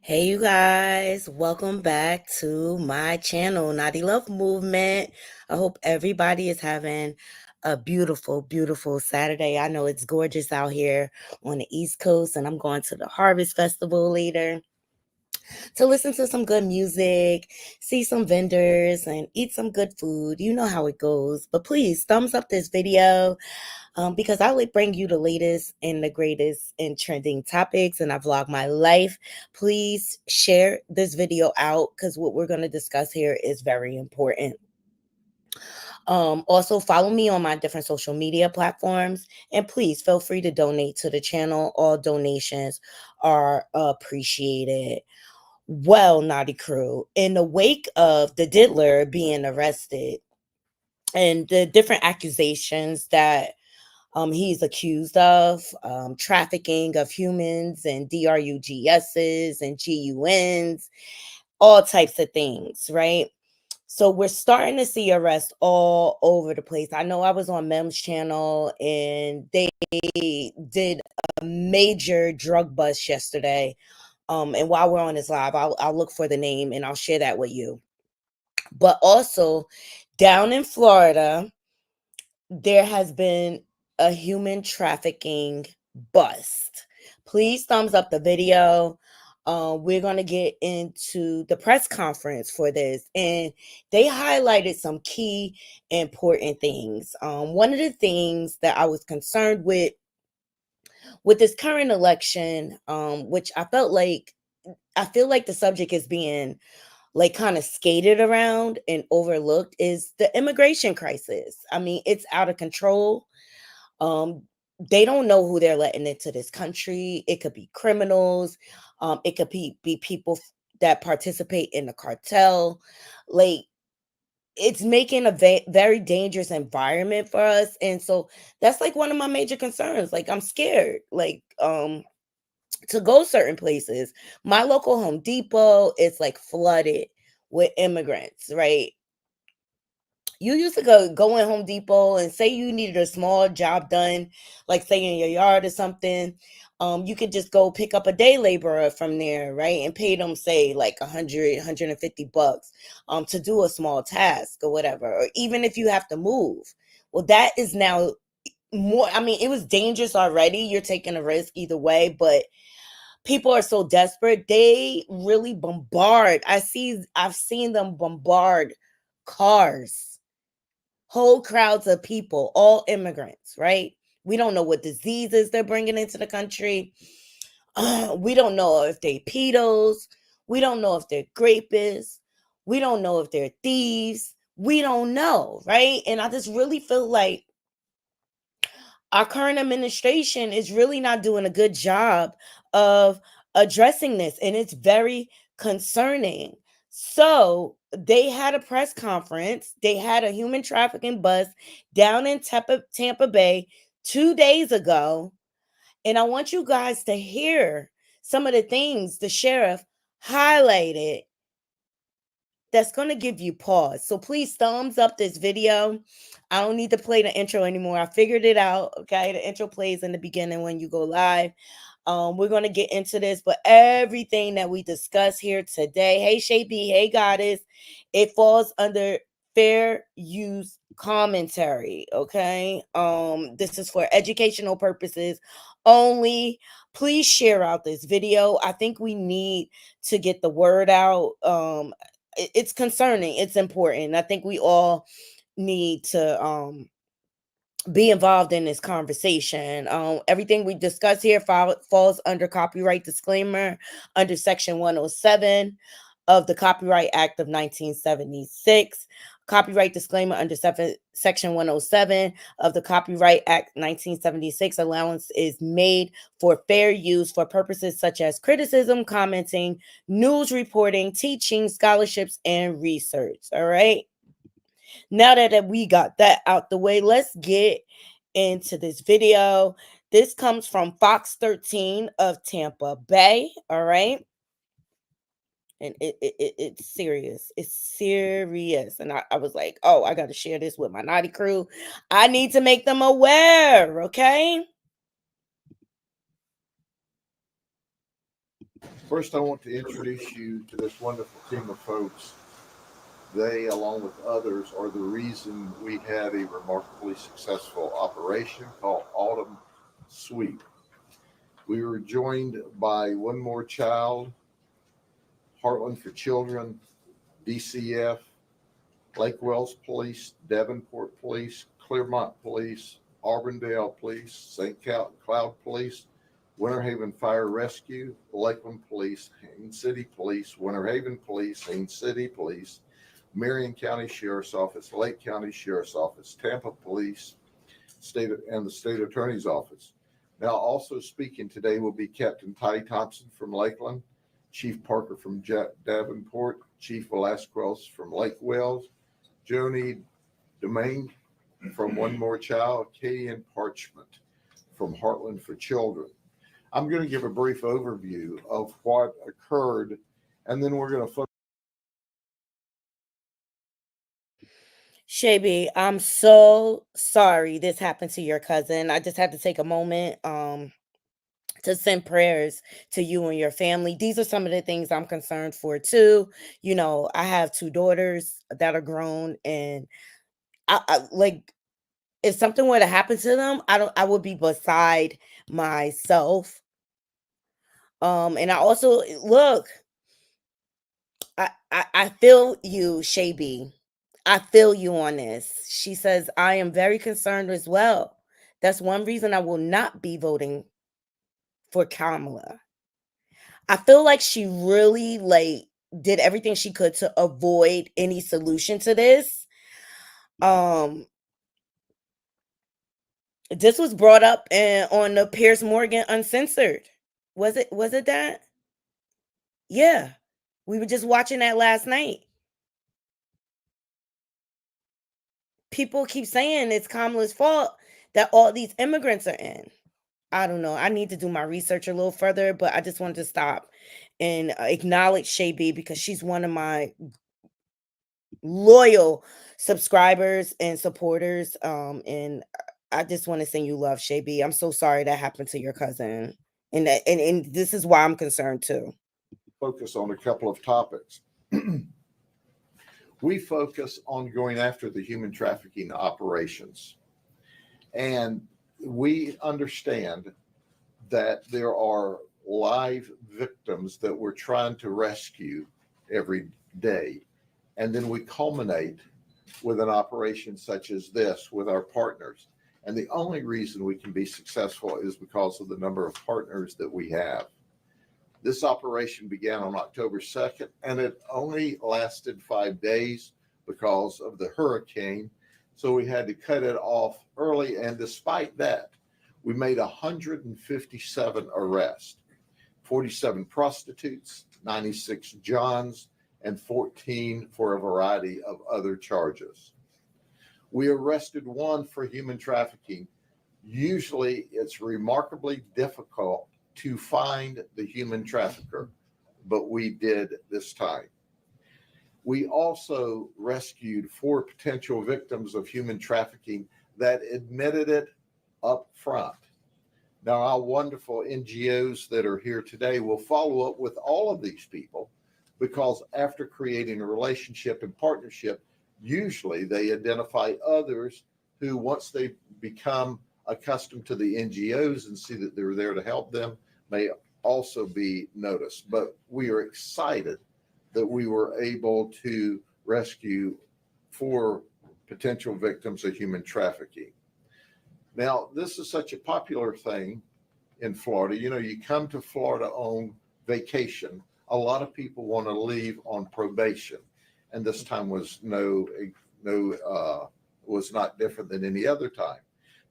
Hey, you guys, welcome back to my channel, Naughty Love Movement. I hope everybody is having a beautiful, beautiful Saturday. I know it's gorgeous out here on the East Coast, and I'm going to the Harvest Festival later to listen to some good music, see some vendors, and eat some good food. You know how it goes. But please, thumbs up this video because I would bring you the latest and the greatest and trending topics, and I vlog my life. Please share this video out because what we're going to discuss here is very important. Also, follow me on my different social media platforms, and please feel free to donate to the channel. All donations are appreciated. Well, Naughty Crew, in the wake of the diddler being arrested and the different accusations that he's accused of trafficking of humans and DRUGSs and GUNs, all types of things, right? So we're starting to see arrests all over the place. I know I was on Mem's channel and they did a major drug bust yesterday. And while we're on this live, I'll look for the name and I'll share that with you. But also down in Florida, there has been a human trafficking bust. Please thumbs up the video. We're going to get into the press conference for this, and they highlighted some key important things. One of the things that I was concerned with this current election, which I feel like the subject is being like kind of skated around and overlooked, is the immigration crisis. I mean, it's out of control. Um, they don't know who they're letting into this country. It could be criminals. It could be people that participate in the cartel. Like, it's making a very dangerous environment for us. And so that's like one of my major concerns. Like, I'm scared. Like, to go certain places. My local Home Depot is like flooded with immigrants, right? You used to go in Home Depot and say you needed a small job done, like say in your yard or something. You could just go pick up a day laborer from there, right? And pay them, say, like 150 bucks to do a small task or whatever. Or even if you have to move. Well, that is now more, I mean, it was dangerous already. You're taking a risk either way, but people are so desperate. They really bombard. I've seen them bombard cars, whole crowds of people, all immigrants, right? We don't know what diseases they're bringing into the country. We don't know if they're pedos. We don't know if they're rapists. We don't know if they're thieves. We don't know, right? And I just really feel like our current administration is really not doing a good job of addressing this, and it's very concerning. So they had a press conference. They had a human trafficking bust down in Tampa Bay 2 days ago. And I want you guys to hear some of the things the sheriff highlighted that's going to give you pause. So please thumbs up this video. I don't need to play the intro anymore. I figured it out. Okay. The intro plays in the beginning when you go live. We're going to get into this, but everything that we discuss here today, hey Shapey, hey Goddess, it falls under fair use commentary. Okay. This is for educational purposes only. Please share out this video. I think we need to get the word out. It's concerning. It's important. I think we all need to be involved in this conversation. Everything we discuss here falls under copyright disclaimer under Section 107 of the Copyright Act of 1976. Copyright disclaimer under Section 107 of the Copyright Act 1976. Allowance is made for fair use for purposes such as criticism, commenting, news reporting, teaching, scholarships, and research. All right. Now that we got that out the way, let's get into this video. This comes from Fox 13 of Tampa Bay. All right. And it's serious. It's serious. And I was like, oh, I got to share this with my naughty crew. I need to make them aware. Okay. First, I want to introduce you to this wonderful team of folks. They, along with others, are the reason we had a remarkably successful operation called Autumn Sweep. We were joined by One More Child, Heartland for Children, DCF, Lake Wells Police, Devonport Police, Clearmont Police, Auburndale Police, St. Cloud Police, Winter Haven Fire Rescue, Lakeland Police, Haines City Police, Winter Haven Police, Haines City Police, Marion County Sheriff's Office, Lake County Sheriff's Office, Tampa Police, and the State Attorney's Office. Now, also speaking today will be Captain Toddy Thompson from Lakeland, Chief Parker from Davenport, Chief Velasquez from Lake Wells, Joni Domingue from One More Child, Katie and Parchment from Heartland for Children. I'm going to give a brief overview of what occurred, and then we're going to focus. Shaby, I'm so sorry this happened to your cousin. I just had to take a moment to send prayers to you and your family. These are some of the things I'm concerned for too. You know, I have two daughters that are grown, and I like, if something were to happen to them, I would be beside myself. And I also look, I feel you, Shaby. I feel you on this. She says, I am very concerned as well. That's one reason I will not be voting for Kamala. I feel like she really did everything she could to avoid any solution to this. Um this was brought up on the Piers Morgan Uncensored. Was it that? Yeah. We were just watching that last night. People keep saying it's Kamala's fault that all these immigrants are in. I don't know. I need to do my research a little further, but I just wanted to stop and acknowledge Shay B because she's one of my loyal subscribers and supporters. And I just want to send you love, Shay B. I'm so sorry that happened to your cousin. And this is why I'm concerned too. Focus on a couple of topics. We focus on going after the human trafficking operations. And we understand that there are live victims that we're trying to rescue every day. And then we culminate with an operation such as this with our partners. And the only reason we can be successful is because of the number of partners that we have. This operation began on October 2nd, and it only lasted 5 days because of the hurricane. So we had to cut it off early. And despite that, we made 157 arrests, 47 prostitutes, 96 Johns, and 14 for a variety of other charges. We arrested one for human trafficking. Usually it's remarkably difficult to find the human trafficker, but we did this time. We also rescued 4 potential victims of human trafficking that admitted it up front. Now, our wonderful NGOs that are here today will follow up with all of these people because after creating a relationship and partnership, usually they identify others who, once they become accustomed to the NGOs and see that they're there to help them, may also be noticed. But we are excited that we were able to rescue 4 potential victims of human trafficking. Now, this is such a popular thing in Florida. You know, you come to Florida on vacation. A lot of people want to leave on probation, and this time was was not different than any other time.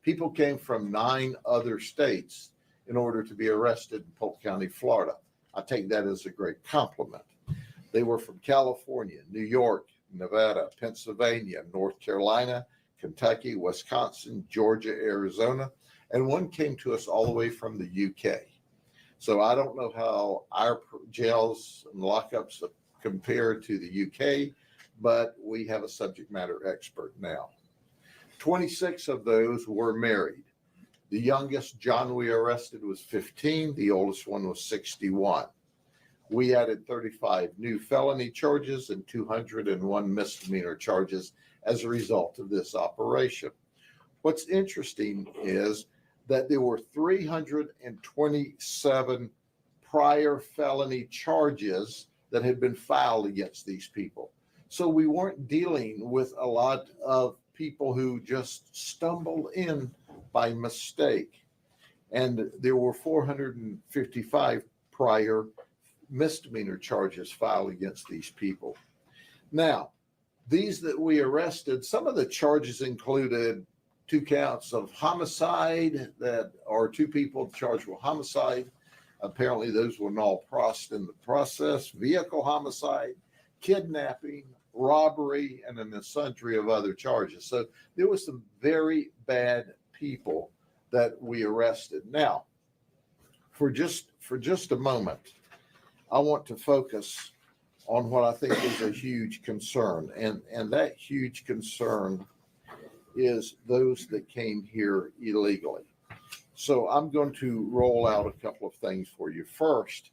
People came from 9 other states in order to be arrested in Polk County, Florida. I take that as a great compliment. They were from California, New York, Nevada, Pennsylvania, North Carolina, Kentucky, Wisconsin, Georgia, Arizona, and one came to us all the way from the UK. So I don't know how our jails and lockups compare to the UK, but we have a subject matter expert now. 26 of those were married. The youngest John we arrested was 15. The oldest one was 61. We added 35 new felony charges and 201 misdemeanor charges as a result of this operation. What's interesting is that there were 327 prior felony charges that had been filed against these people. So we weren't dealing with a lot of people who just stumbled in by mistake. And there were 455 prior misdemeanor charges filed against these people. Now, these that we arrested, some of the charges included 2 counts of homicide, that are 2 people charged with homicide. Apparently, those were null prost in the process, vehicle homicide, kidnapping, robbery, and an sundry of other charges. So there were some very bad people that we arrested. Now, for just a moment, I want to focus on what I think is a huge concern, and that huge concern is those that came here illegally. So I'm going to roll out a couple of things for you. First,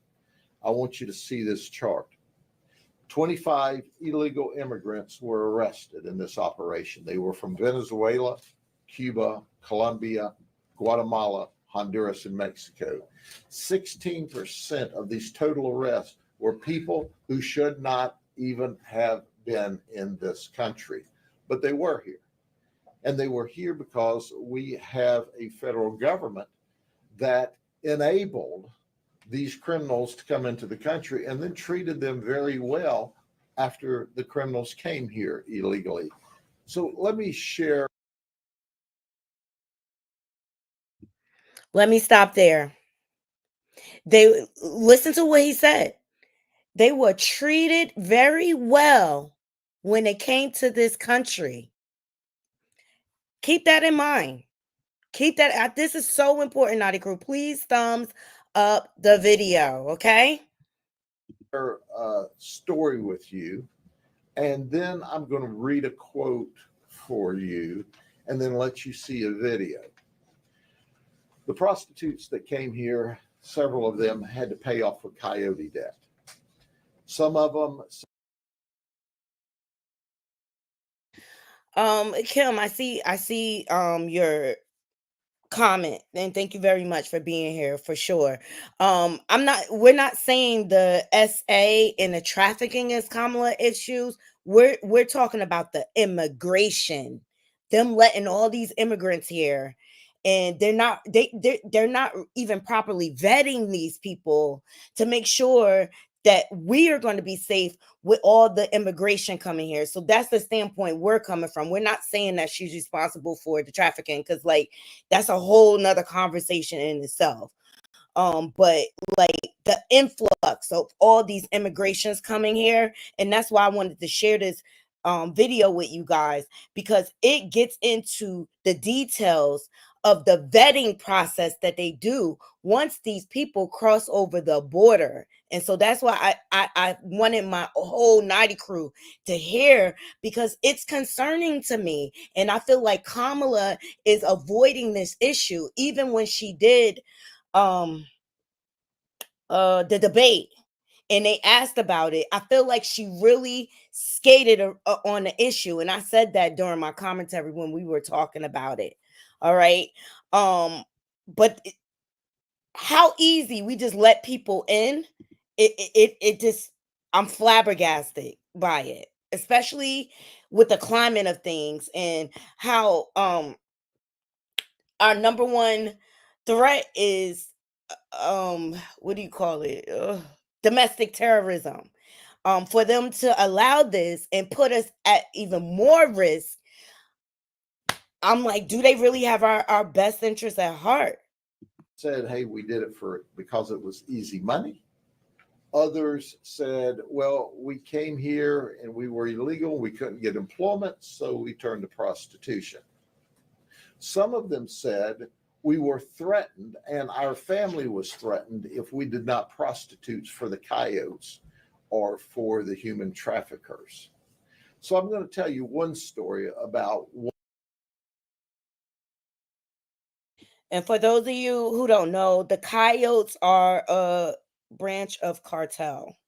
I want you to see this chart. 25 illegal immigrants were arrested in this operation. They were from Venezuela, Cuba, Colombia, Guatemala, Honduras, and Mexico. 16% of these total arrests were people who should not even have been in this country, but they were here. And they were here because we have a federal government that enabled these criminals to come into the country and then treated them very well after the criminals came here illegally. So let me share. Let me stop there. They listen to what he said. They were treated very well when they came to this country. Keep that in mind. Keep that. This is so important, Naughty Crew. Please thumbs up the video, okay? Story with you, and then I'm going to read a quote for you, and then let you see a video. The prostitutes that came here, several of them had to pay off a coyote debt. Some of them. Kim, I see your comment, and thank you very much for being here for sure. We're not saying the SA and the trafficking is Kamala issues. We're talking about the immigration, them letting all these immigrants here, and they're not even properly vetting these people to make sure that we are going to be safe with all the immigration coming here. So that's the standpoint we're coming from. We're not saying that she's responsible for the trafficking, because like that's a whole nother conversation in itself. But like the influx of all these immigrations coming here, and that's why I wanted to share this video with you guys, because it gets into the details of the vetting process that they do once these people cross over the border. And so that's why I wanted my whole Naughty Crew to hear, because it's concerning to me. And I feel like Kamala is avoiding this issue, even when she did the debate and they asked about it. I feel like she really skated on the issue, and I said that during my commentary when we were talking about it. All right. But how easy we just let people in, it just, I'm flabbergasted by it, especially with the climate of things and how our number one threat is what do you call it, domestic terrorism. For them to allow this and put us at even more risk, I'm like, do they really have our best interests at heart? Said, hey, we did it because it was easy money. Others said, well, we came here and we were illegal, we couldn't get employment, so we turned to prostitution. Some of them said we were threatened and our family was threatened if we did not prostitute for the coyotes or for the human traffickers. So I'm going to tell you one story about. And for those of you who don't know, the coyotes are branch of cartel.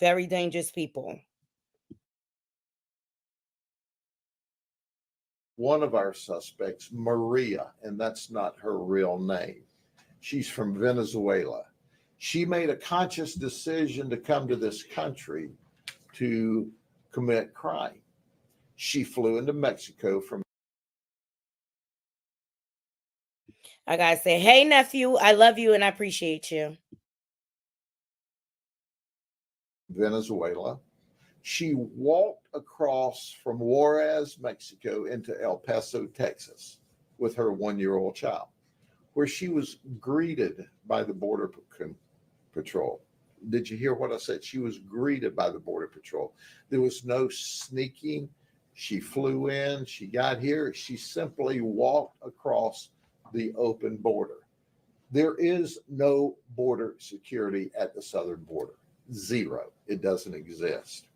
Very dangerous people. One of our suspects, Maria, and that's not her real name. She's from Venezuela. She made a conscious decision to come to this country to commit crime. She flew into Mexico from I gotta say, hey nephew, I love you and I appreciate you. Venezuela. She walked across from Juarez, Mexico, into El Paso, Texas, with her 1-year-old child, where she was greeted by the Border Patrol. Did you hear what I said? She was greeted by the Border Patrol. There was no sneaking. She flew in, she got here, she simply walked across the open border. There is no border security at the southern border. Zero. It doesn't exist.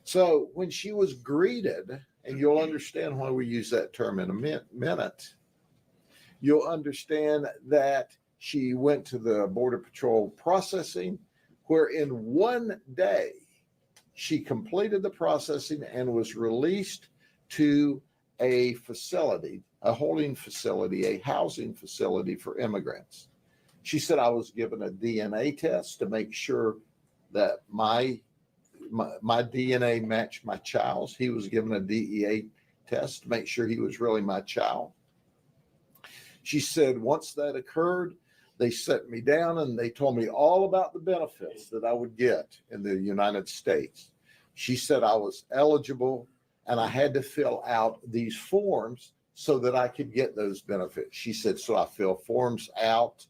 So when she was greeted, and you'll understand why we use that term in a minute, you'll understand that she went to the Border Patrol processing, where in one day she completed the processing and was released to a facility, a holding facility, a housing facility for immigrants. She said, I was given a DNA test to make sure that my DNA matched my child's. He was given a DEA test to make sure he was really my child. She said, once that occurred, they set me down and they told me all about the benefits that I would get in the United States. She said I was eligible and I had to fill out these forms so that I could get those benefits. She said, so I fill forms out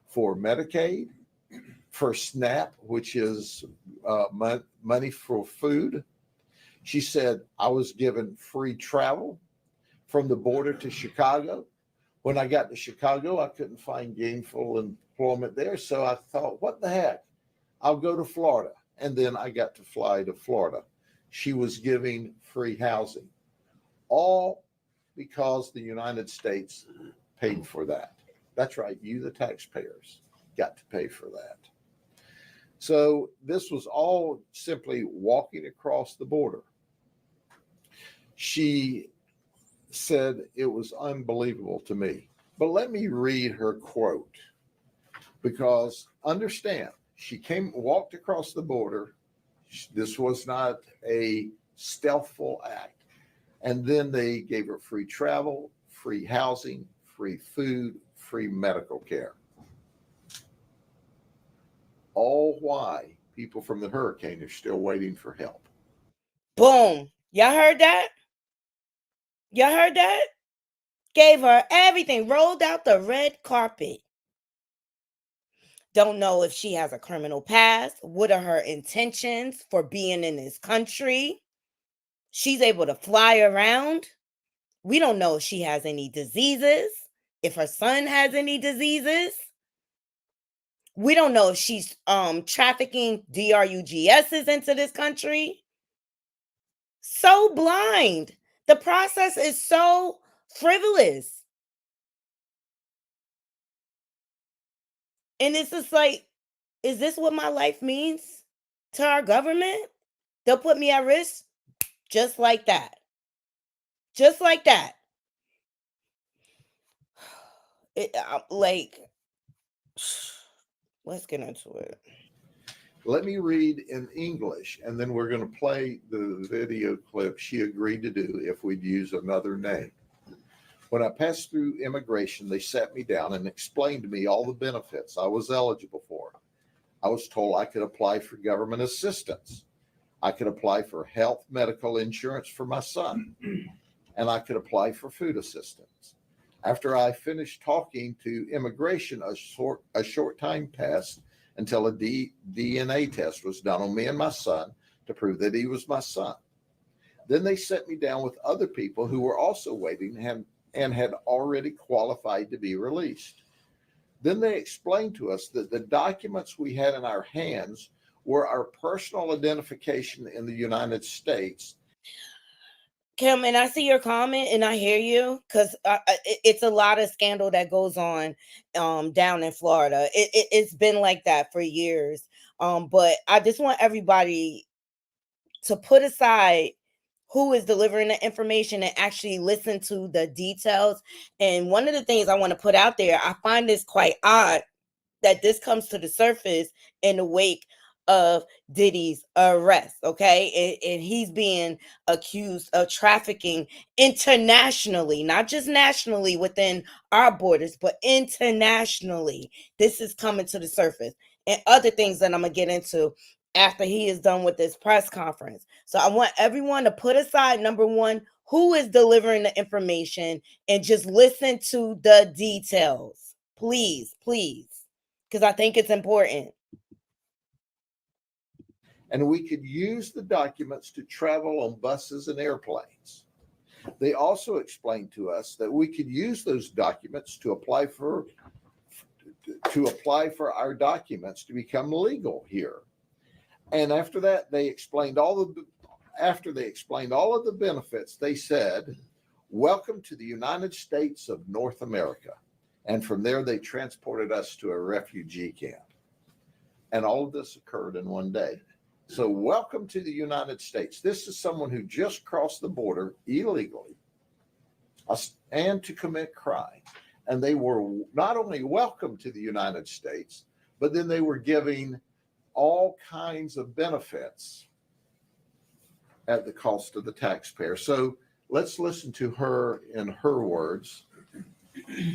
for Medicaid, for SNAP, which is money for food. She said I was given free travel from the border to Chicago. When I got to Chicago, I couldn't find gainful employment there. So I thought, what the heck? I'll go to Florida. And then I got to fly to Florida. She was giving free housing, all because the United States paid for that. That's right. You, the taxpayers, got to pay for that. So this was all simply walking across the border. She said it was unbelievable to me. But let me read her quote, because understand, she walked across the border. This was not a stealthful act. And then they gave her free travel, free housing, free food, free medical care. All why people from the hurricane are still waiting for help. Boom. Y'all heard that? Y'all heard that? Gave her everything, rolled out the red carpet. Don't know if she has a criminal past. What are her intentions for being in this country? She's able to fly around. We don't know if she has any diseases, if her son has any diseases. We don't know if she's trafficking DRUGSs into this country. So blind. The process is so frivolous. And it's just like, is this what my life means to our government? They'll put me at risk just like that. Just like that. Like, let's get into it. Let me read in English, and then we're going to play the video clip she agreed to do if we'd use another name. When I passed through immigration, they sat me down and explained to me all the benefits I was eligible for. I was told I could apply for government assistance. I could apply for health medical insurance for my son, and I could apply for food assistance. After I finished talking to immigration, a short time passed until a DNA test was done on me and my son to prove that he was my son. Then they set me down with other people who were also waiting and had already qualified to be released. Then they explained to us that the documents we had in our hands were our personal identification in the United States. Kim, and I see your comment and I hear you because it's a lot of scandal that goes on down in Florida. It's been like that for years. But I just want everybody to put aside who is delivering the information and actually listen to the details. And one of the things I want to put out there, I find this quite odd that this comes to the surface in the wake of Diddy's arrest, okay? And he's being accused of trafficking internationally, not just nationally within our borders, but internationally. This is coming to the surface. And other things that I'm going to get into after he is done with this press conference. So I want everyone to put aside, number one, who is delivering the information and just listen to the details. Please, please, because I think it's important. And we could use the documents to travel on buses and airplanes. They also explained to us that we could use those documents to apply for our documents to become legal here. And after that, they explained all of the benefits, they said, "Welcome to the United States of North America." And from there, they transported us to a refugee camp. And all of this occurred in one day. So welcome to the United States. This is someone who just crossed the border illegally and to commit crime. And they were not only welcome to the United States, but then they were giving all kinds of benefits at the cost of the taxpayer. So let's listen to her in her words,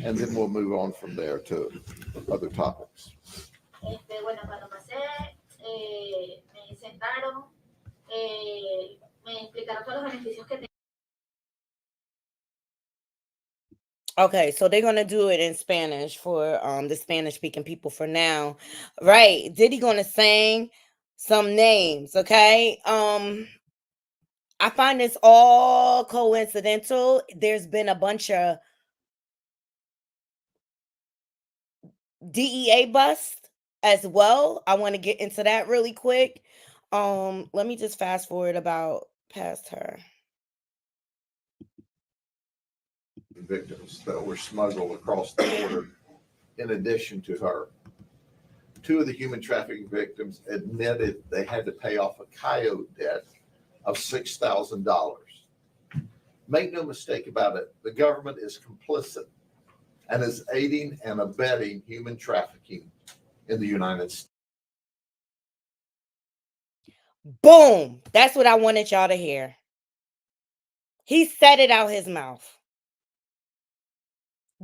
and then we'll move on from there to other topics. Bueno, cuando pasé, me sentaron, me explicaron todos los beneficios que tenía. Okay, so they're gonna do it in Spanish for the Spanish speaking people for now. Right. Diddy gonna sing some names, okay? I find this all coincidental. There's been a bunch of DEA busts as well. I want to get into that really quick. Let me just fast forward about past her. Victims that were smuggled across the border in addition to her. Two of the human trafficking victims admitted they had to pay off a coyote debt of $6,000. Make no mistake about it, the government is complicit and is aiding and abetting human trafficking in the United States. Boom! That's what I wanted y'all to hear. He said it out his mouth.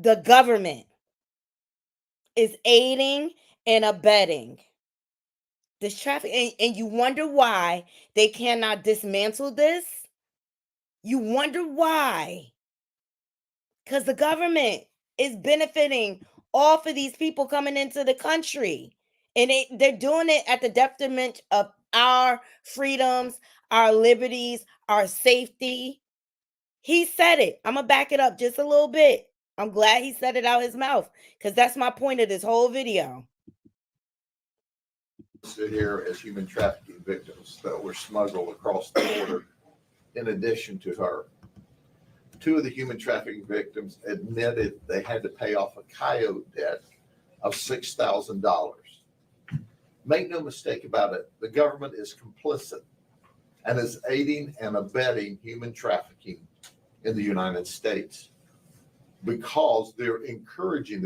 The government is aiding and abetting this traffic. And you wonder why they cannot dismantle this? You wonder why? Because the government is benefiting off of these people coming into the country. And they're doing it at the detriment of our freedoms, our liberties, our safety. He said it. I'm going to back it up just a little bit. I'm glad he said it out his mouth because that's my point of this whole video. Sit here as human trafficking victims that were smuggled across the border in addition to her. Two of the human trafficking victims admitted they had to pay off a coyote debt of $6,000. Make no mistake about it, the government is complicit and is aiding and abetting human trafficking in the United States because they're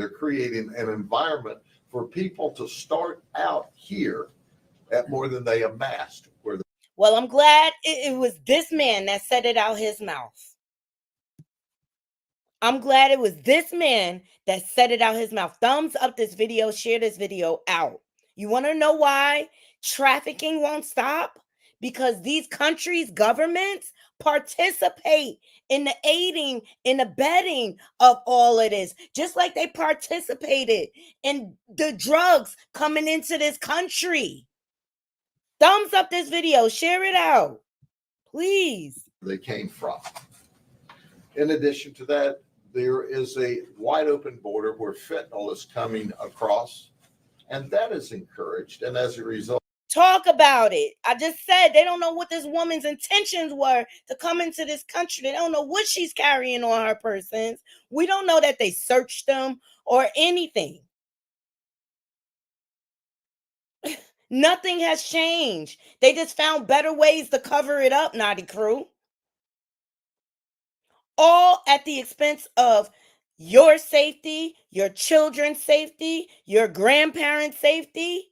creating an environment for people to start out here at more than they amassed. Well, I'm glad it was this man that said it out his mouth. I'm glad it was this man that said it out his mouth. Thumbs up this video, share this video out. You want to know why trafficking won't stop? Because these countries' governments participate in the aiding and abetting of all of this, just like they participated in the drugs coming into this country. Thumbs up this video, share it out, please. They came from. In addition to that, there is a wide open border where fentanyl is coming across, and that is encouraged. And as a result, Talk about it. I just said they don't know what this woman's intentions were to come into this country. They don't know what she's carrying on her persons. We don't know that they searched them or anything. Nothing has changed. They just found better ways to cover it up, Naughty Crew. All at the expense of your safety, your children's safety, your grandparents' safety.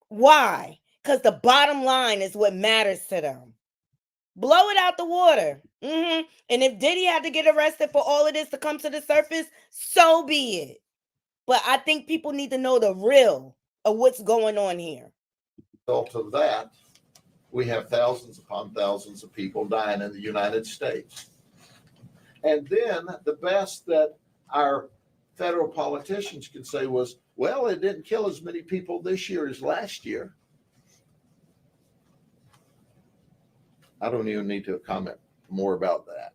Why? Because the bottom line is what matters to them. Blow it out the water. And if Diddy had to get arrested for all of this to come to the surface, so be it. But I think people need to know the real of what's going on here. Result of that, we have thousands upon thousands of people dying in the United States. And then the best that our federal politicians could say was, well, it didn't kill as many people this year as last year. I don't even need to comment more about that.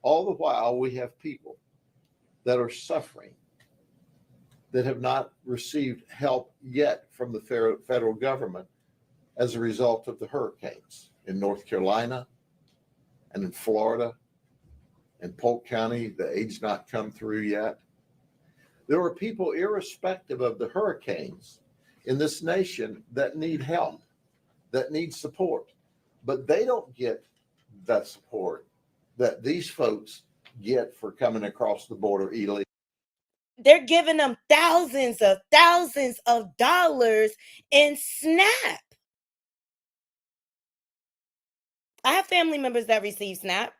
All the while, we have people that are suffering that have not received help yet from the federal government as a result of the hurricanes in North Carolina and in Florida and Polk County. The aid's not come through yet. There are people, irrespective of the hurricanes, in this nation that need help, that need support, but they don't get that support that these folks get for coming across the border illegally. They're giving them thousands of dollars in SNAP. I have family members that receive SNAP.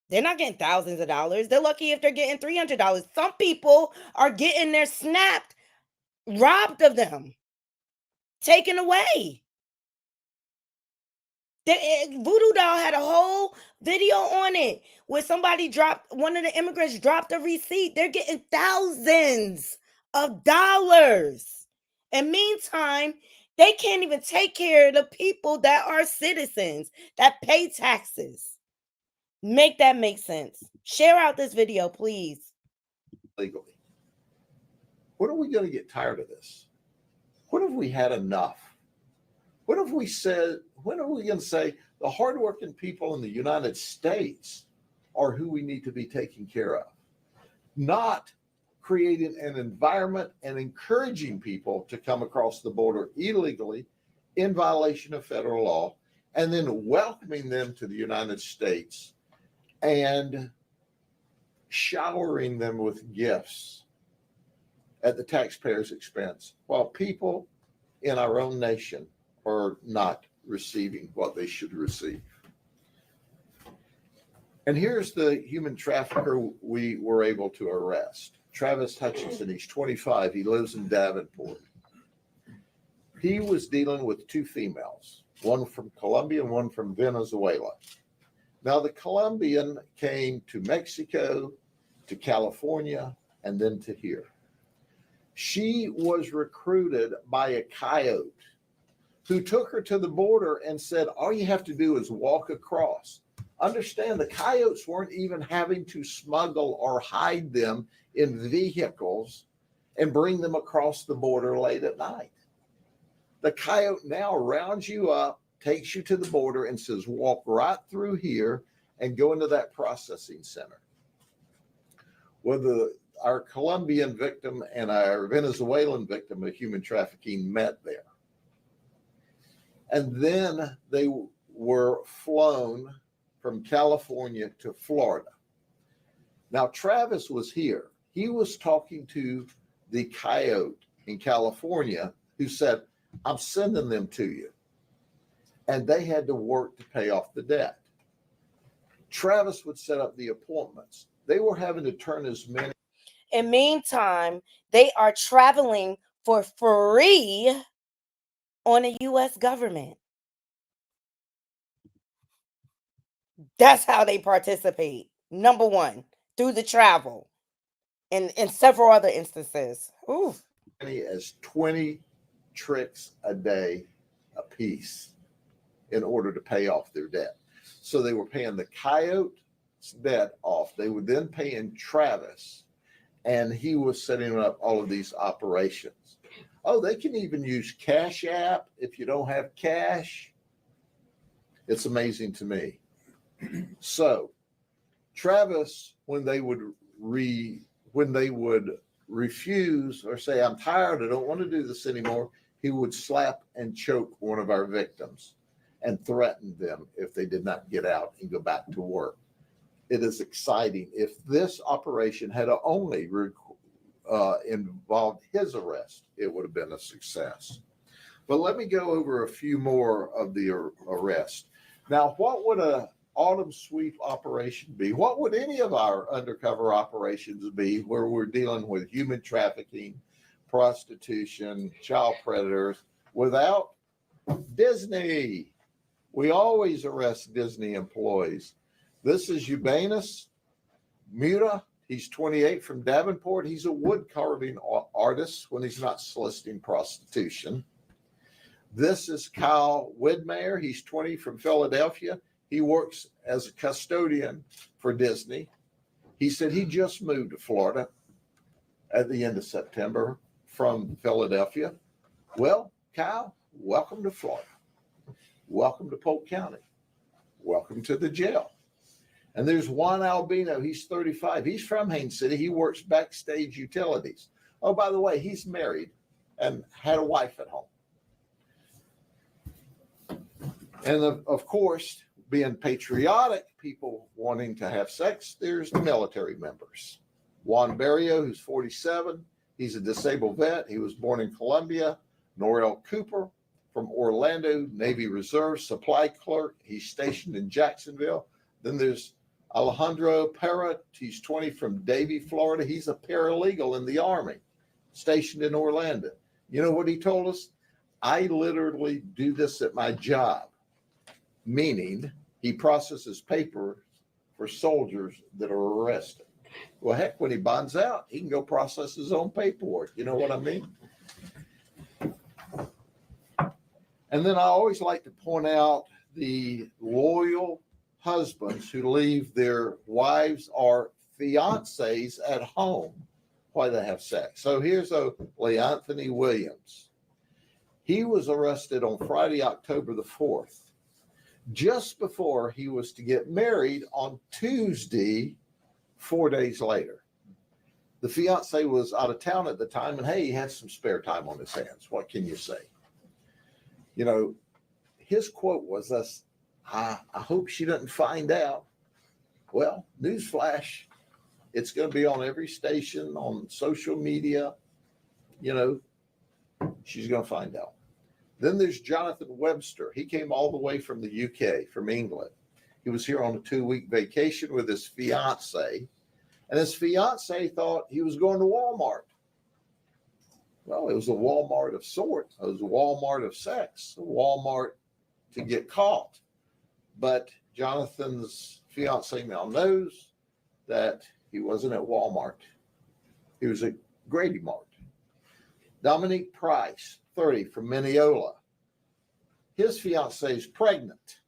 They're not getting thousands of dollars. They're lucky if they're getting $300. Some people are getting their SNAP robbed of them, taken away. Voodoo Doll had a whole video on it where one of the immigrants dropped a receipt. They're getting thousands of dollars. And meantime, they can't even take care of the people that are citizens, that pay taxes. Make that make sense. Share out this video, please. Legally. When are we going to get tired of this? When have we had enough? When are we going to say the hardworking people in the United States are who we need to be taking care of? Not creating an environment and encouraging people to come across the border illegally in violation of federal law, and then welcoming them to the United States and showering them with gifts at the taxpayer's expense, while people in our own nation are not receiving what they should receive. And here's the human trafficker we were able to arrest. Travis Hutchinson, he's 25. He lives in Davenport. He was dealing with two females, one from Colombia and one from Venezuela. Now, the Colombian came to Mexico, to California, and then to here. She was recruited by a coyote who took her to the border and said, all you have to do is walk across. Understand, the coyotes weren't even having to smuggle or hide them in vehicles and bring them across the border late at night. The coyote now rounds you up, takes you to the border and says, walk right through here and go into that processing center. Whether our Colombian victim and our Venezuelan victim of human trafficking met there. And then they were flown from California to Florida. Now, Travis was here. He was talking to the coyote in California who said, I'm sending them to you. And they had to work to pay off the debt. Travis would set up the appointments. They were having to turn as many. In meantime, they are traveling for free on a U.S. government. That's how they participate. Number one, through the travel. And in several other instances. Ooh. As 20 tricks a day a piece in order to pay off their debt. So they were paying the coyote's debt off. They were then paying Travis, and he was setting up all of these operations. Oh, they can even use Cash App if you don't have cash. It's amazing to me. So Travis, when they would refuse or say, I'm tired, I don't want to do this anymore, he would slap and choke one of our victims and threaten them if they did not get out and go back to work. It is exciting. If this operation had only involved his arrest, it would have been a success. But let me go over a few more of the arrests. Now, what would a autumn sweep operation be? What would any of our undercover operations be where we're dealing with human trafficking, prostitution, child predators without Disney? We always arrest Disney employees. This is Eubanus Muta. He's 28 from Davenport. He's a wood carving artist when he's not soliciting prostitution. This is Kyle Widmeyer. He's 20 from Philadelphia. He works as a custodian for Disney. He said he just moved to Florida at the end of September from Philadelphia. Well, Kyle, welcome to Florida. Welcome to Polk County. Welcome to the jail. And there's Juan Albino. He's 35. He's from Haines City. He works backstage utilities. Oh, by the way, he's married and had a wife at home. And of course, being patriotic, people wanting to have sex, there's the military members. Juan Barrio, who's 47. He's a disabled vet. He was born in Columbia. Norrell Cooper from Orlando, Navy Reserve supply clerk. He's stationed in Jacksonville. Then there's Alejandro Parra. He's 20 from Davie, Florida. He's a paralegal in the Army, stationed in Orlando. You know what he told us? I literally do this at my job, meaning he processes papers for soldiers that are arrested. Well, heck, when he bonds out, he can go process his own paperwork. You know what I mean? And then I always like to point out the loyal husbands who leave their wives or fiancés at home while they have sex. So here's Leanthony Williams. He was arrested on Friday, October the 4th, just before he was to get married on Tuesday, 4 days later. The fiancé was out of town at the time, and hey, he had some spare time on his hands. What can you say? You know, his quote was this, I hope she doesn't find out. Well, newsflash, it's going to be on every station, on social media. You know, she's going to find out. Then there's Jonathan Webster. He came all the way from the UK, from England. He was here on a 2-week vacation with his fiancée, and his fiancée thought he was going to Walmart. Well, it was a Walmart of sorts. It was a Walmart of sex, a Walmart to get caught. But Jonathan's fiancée now knows that he wasn't at Walmart. He was at Grady Mart. Dominique Price, 30, from Mineola. His fiancée is pregnant.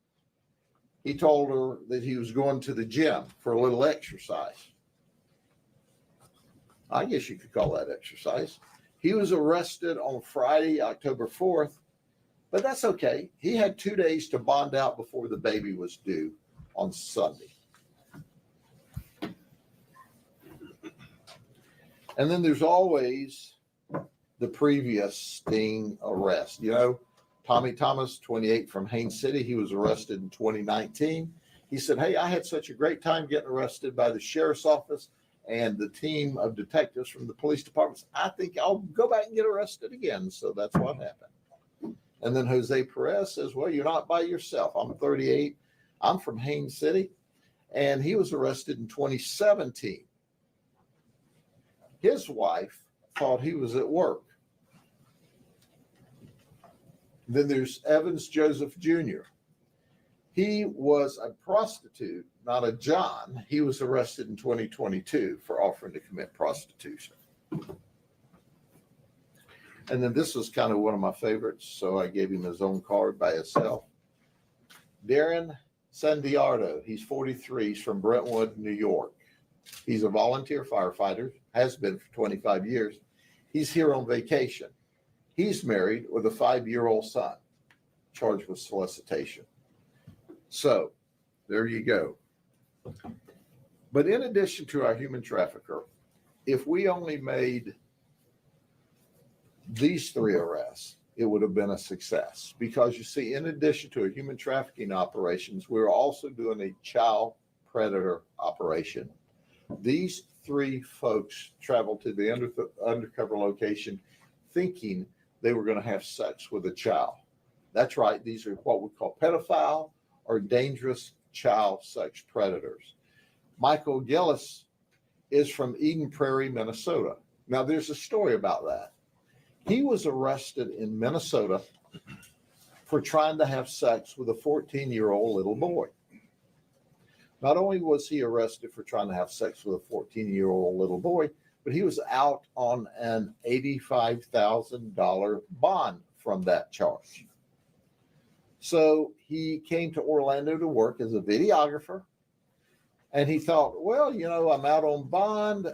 He told her that he was going to the gym for a little exercise. I guess you could call that exercise. He was arrested on Friday, October 4th, but that's okay. He had 2 days to bond out before the baby was due on Sunday. And then there's always the previous sting arrest. You know, Tommy Thomas, 28, from Haines City. He was arrested in 2019. He said, hey, I had such a great time getting arrested by the sheriff's office and the team of detectives from the police departments. I think I'll go back and get arrested again. So that's what happened. And then Jose Perez says, well, you're not by yourself. I'm 38. I'm from Haines City. And he was arrested in 2017. His wife thought he was at work. Then there's Evans Joseph Jr. He was a prostitute, not a John. He was arrested in 2022 for offering to commit prostitution. And then this was kind of one of my favorites, so I gave him his own card by itself. Darren Sandiardo, he's 43, he's from Brentwood, New York. He's a volunteer firefighter, has been for 25 years. He's here on vacation. He's married with a 5-year-old son, charged with solicitation. So there you go. But in addition to our human trafficker, if we only made these 3 arrests, it would have been a success. Because you see, in addition to a human trafficking operations, we're also doing a child predator operation. These 3 folks traveled to the undercover location thinking they were going to have sex with a child. That's right. These are what we call pedophile or dangerous child sex predators. Michael Gillis is from Eden Prairie, Minnesota. Now, there's a story about that. He was arrested in Minnesota for trying to have sex with a 14-year-old little boy. Not only was he arrested for trying to have sex with a 14-year-old little boy, but he was out on an $85,000 bond from that charge. So he came to Orlando to work as a videographer. And he thought, well, you know, I'm out on bond.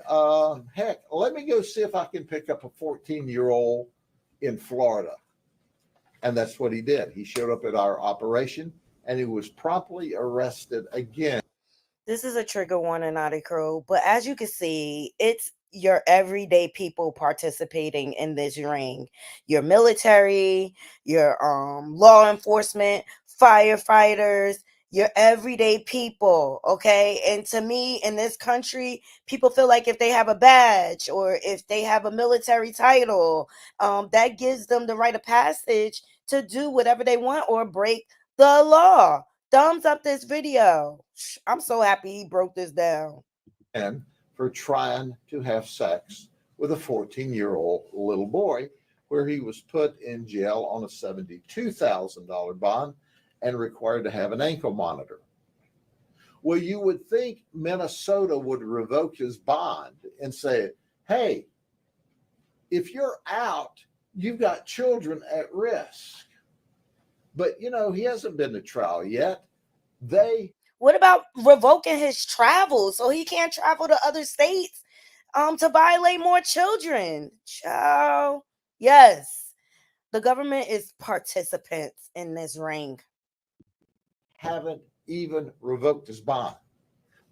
Heck, let me go see if I can pick up a 14-year-old in Florida. And that's what he did. He showed up at our operation and he was promptly arrested again. This is a trigger warning, Naughty Crew, but as you can see, it's your everyday people participating in this ring. Your military, your law enforcement, firefighters, your everyday people, okay? And to me, in this country, people feel like if they have a badge or if they have a military title, that gives them the right of passage to do whatever they want or break the law. Thumbs up this video. I'm so happy he broke this down. And for trying to have sex with a 14-year-old little boy, where he was put in jail on a $72,000 bond and required to have an ankle monitor. Well, you would think Minnesota would revoke his bond and say, hey, if you're out, you've got children at risk. But, you know, he hasn't been to trial yet. What about revoking his travel so he can't travel to other states to violate more children? Child. Yes. The government is participants in this ring. Haven't even revoked his bond.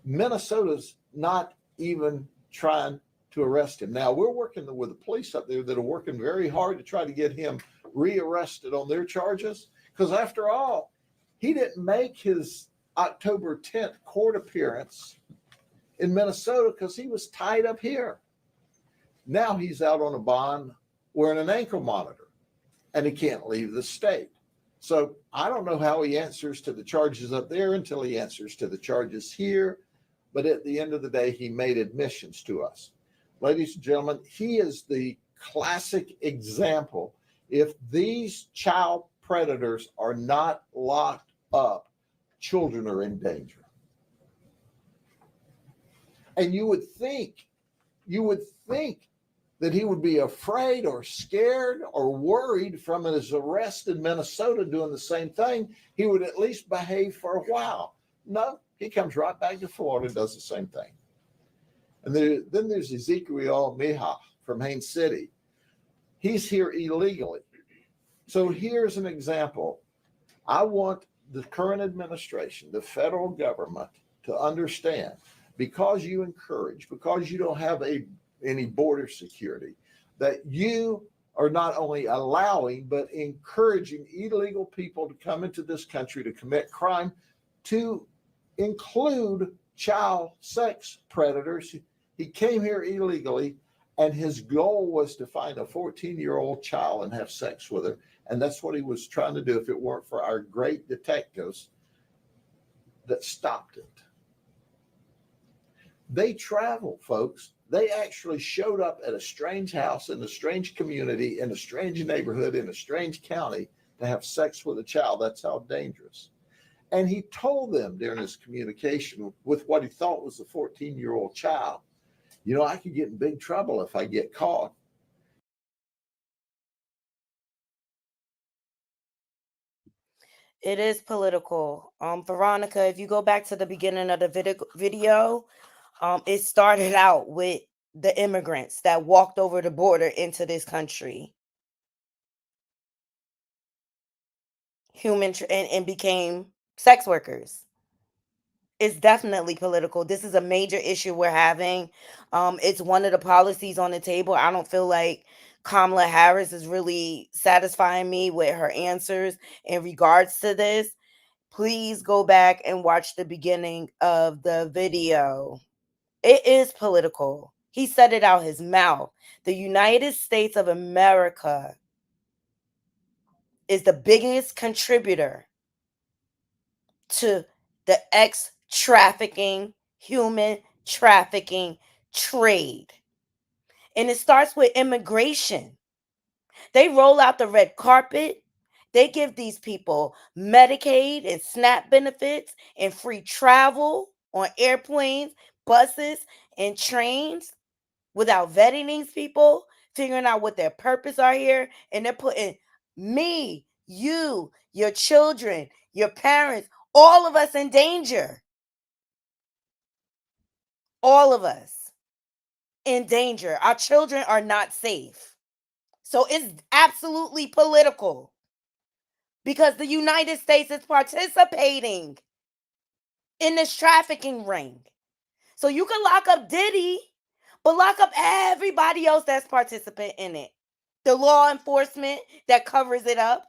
Minnesota's not even trying to arrest him. Now, we're working with the police up there that are working very hard to try to get him rearrested on their charges. Because after all, he didn't make his October 10th court appearance in Minnesota because he was tied up here. Now he's out on a bond wearing an ankle monitor and he can't leave the state. So I don't know how he answers to the charges up there until he answers to the charges here. But at the end of the day, he made admissions to us. Ladies and gentlemen, he is the classic example. If these child predators are not locked up, children are in danger. And you would think that he would be afraid or scared or worried from his arrest in Minnesota doing the same thing. He would at least behave for a while. No, he comes right back to Florida and does the same thing. And then there's Ezekiel Mija from Haines City. He's here illegally. So here's an example. I want the current administration, the federal government, to understand, because you encourage, because you don't have any border security, that you are not only allowing but encouraging illegal people to come into this country to commit crime, to include child sex predators. He came here illegally, and his goal was to find a 14-year-old child and have sex with her. And that's what he was trying to do if it weren't for our great detectives that stopped it. They travel, folks. They actually showed up at a strange house in a strange community, in a strange neighborhood, in a strange county to have sex with a child. That's how dangerous. And he told them during his communication with what he thought was a 14-year-old child, you know, I could get in big trouble if I get caught. It is political. Veronica, if you go back to the beginning of the video, it started out with the immigrants that walked over the border into this country. and became sex workers. It's definitely political. This is a major issue we're having. It's one of the policies on the table. I don't feel like Kamala Harris is really satisfying me with her answers in regards to this. Please go back and watch the beginning of the video. It is political. He said it out his mouth. The United States of America is the biggest contributor to the human trafficking trade. And it starts with immigration. They roll out the red carpet. They give these people Medicaid and SNAP benefits and free travel on airplanes, buses, and trains without vetting these people, figuring out what their purpose are here. And they're putting me, you, your children, your parents, all of us in danger. All of us in danger. Our children are not safe. So it's absolutely political because the United States is participating in this trafficking ring. So you can lock up Diddy, but lock up everybody else that's participant in it. The law enforcement that covers it up.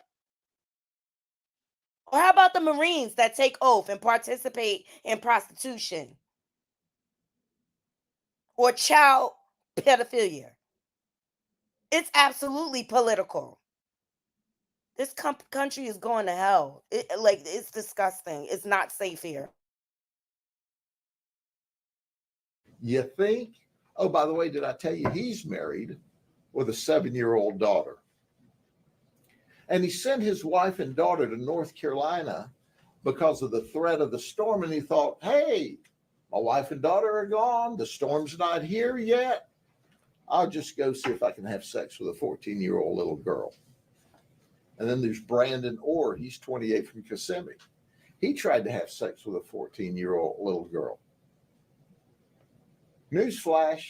Or how about the Marines that take oath and participate in prostitution or child pedophilia? It's absolutely political. This country is going to hell. It's disgusting. It's not safe here. You think? Oh, by the way, did I tell you he's married with a 7-year-old daughter? And he sent his wife and daughter to North Carolina because of the threat of the storm. And he thought, hey, my wife and daughter are gone. The storm's not here yet. I'll just go see if I can have sex with a 14-year-old little girl. And then there's Brandon Orr. He's 28 from Kissimmee. He tried to have sex with a 14-year-old little girl. Newsflash,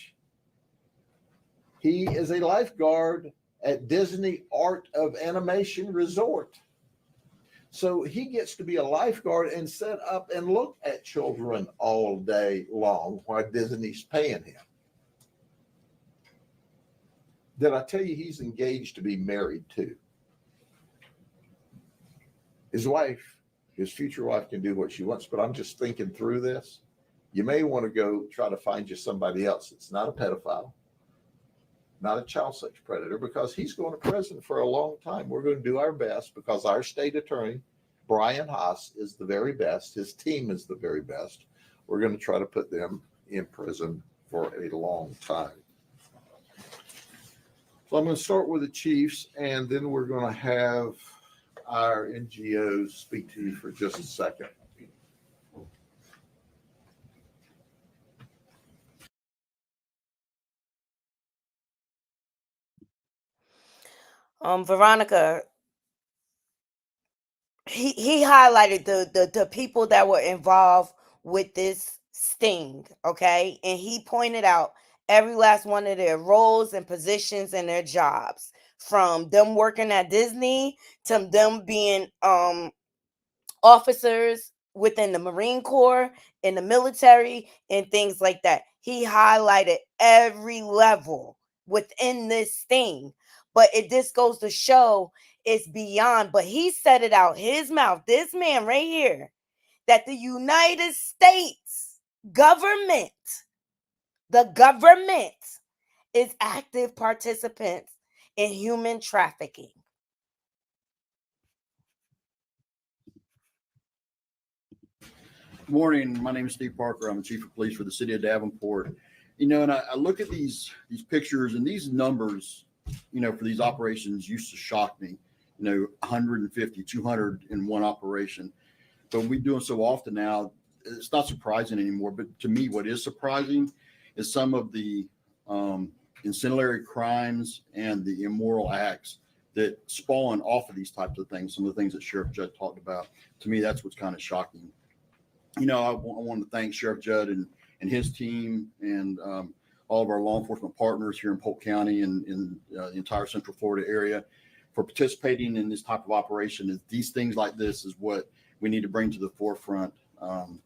he is a lifeguard at Disney Art of Animation Resort. So he gets to be a lifeguard and sit up and look at children all day long while Disney's paying him. Did I tell you he's engaged to be married too? His wife, his future wife, can do what she wants, but I'm just thinking through this. You may want to go try to find you somebody else that's not a pedophile, not a child sex predator, because he's going to prison for a long time. We're going to do our best because our state attorney, Brian Haas, is the very best. His team is the very best. We're going to try to put them in prison for a long time. So I'm going to start with the Chiefs, and then we're going to have our NGOs speak to you for just a second. Veronica, he highlighted the people that were involved with this sting, okay? And he pointed out every last one of their roles and positions and their jobs, from them working at Disney to them being officers within the Marine Corps, in the military, and things like that. He highlighted every level within this thing. But it just goes to show it's beyond. But he said it out his mouth, this man right here, that the United States government, the government is active participants in human trafficking. Good morning. My name is Steve Parker. I'm the chief of police for the city of Davenport. You know, and I look at these pictures and these numbers, you know, for these operations used to shock me, you know, 150, 200 in one operation. But we do it so often now, it's not surprising anymore. But to me, what is surprising is some of the ancillary crimes and the immoral acts that spawn off of these types of things. Some of the things that Sheriff Judd talked about. To me, that's what's kind of shocking. You know, I want to thank Sheriff Judd and his team and all of our law enforcement partners here in Polk County and in the entire Central Florida area for participating in this type of operation. Is these things like this is what we need to bring to the forefront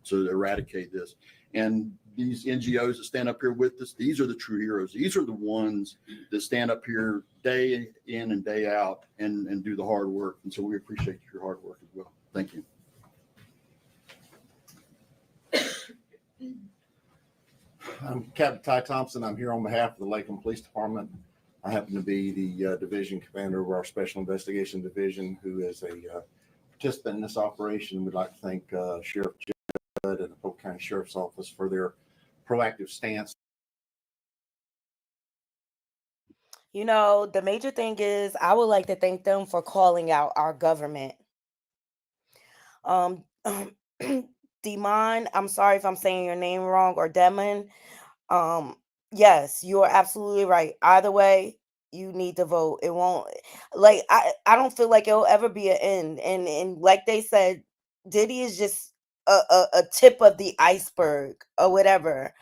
to eradicate this. And these NGOs that stand up here with us, these are the true heroes. These are the ones that stand up here day in and day out and do the hard work. And so we appreciate your hard work as well. Thank you. I'm Captain Ty Thompson. I'm here on behalf of the Lakeland Police Department. I happen to be the division commander of our Special Investigation Division, who is a participant in this operation. We'd like to thank Sheriff Judd and the Polk County Sheriff's Office for their proactive stance. You know, the major thing is I would like to thank them for calling out our government. Demon, I'm sorry if I'm saying your name wrong, or Demon. Yes, you are absolutely right. Either way, you need to vote. It won't, like, I don't feel like it'll ever be an end. And like they said, Diddy is just a tip of the iceberg or whatever.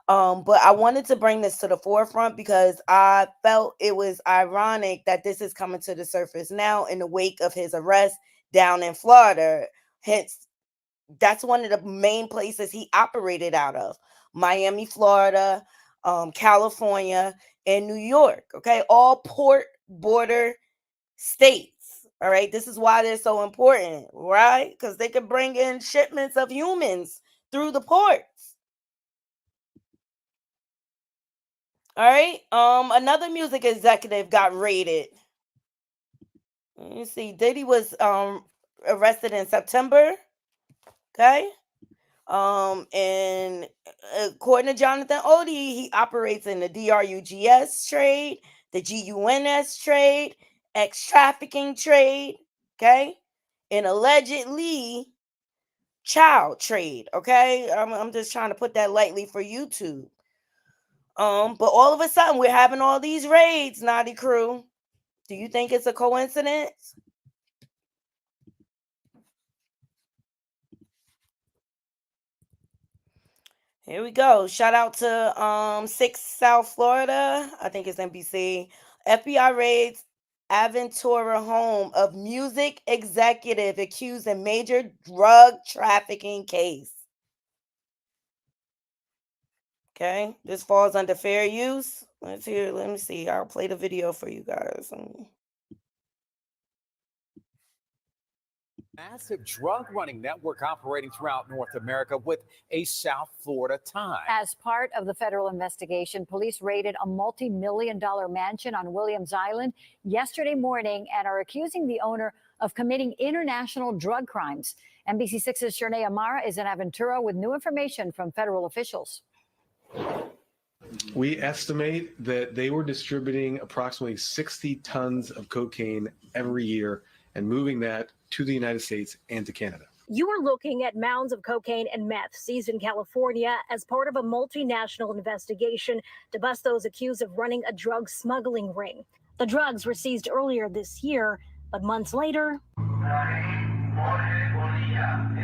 But I wanted to bring this to the forefront because I felt it was ironic that this is coming to the surface now in the wake of his arrest down in Florida. Hence, that's one of the main places he operated out of: Miami, Florida, California, and New York. Okay, all port border states. All right, this is why they're so important, right? Because they can bring in shipments of humans through the ports. All right. Another music executive got raided. Let me see. Diddy was arrested in September. Okay. And according to Jonathan Odie, he operates in the DRUGS trade, the GUNS trade, ex-trafficking trade, okay, and allegedly child trade. Okay. I'm just trying to put that lightly for YouTube. But all of a sudden we're having all these raids, Naughty Crew. Do you think it's a coincidence? Here we go. Shout out to 6 South Florida. I think it's NBC. FBI raids Aventura home of music executive accused in major drug trafficking case. Okay, this falls under fair use. Let's hear. Let me see. I'll play the video for you guys. Massive drug running network operating throughout North America with a South Florida tie. As part of the federal investigation, police raided a multi-million-dollar mansion on Williams Island yesterday morning and are accusing the owner of committing international drug crimes. NBC6's Shernay Amara is in Aventura with new information from federal officials. We estimate that they were distributing approximately 60 tons of cocaine every year and moving that to the United States and to Canada. You are looking at mounds of cocaine and meth seized in California as part of a multinational investigation to bust those accused of running a drug smuggling ring. The drugs were seized earlier this year, but months later,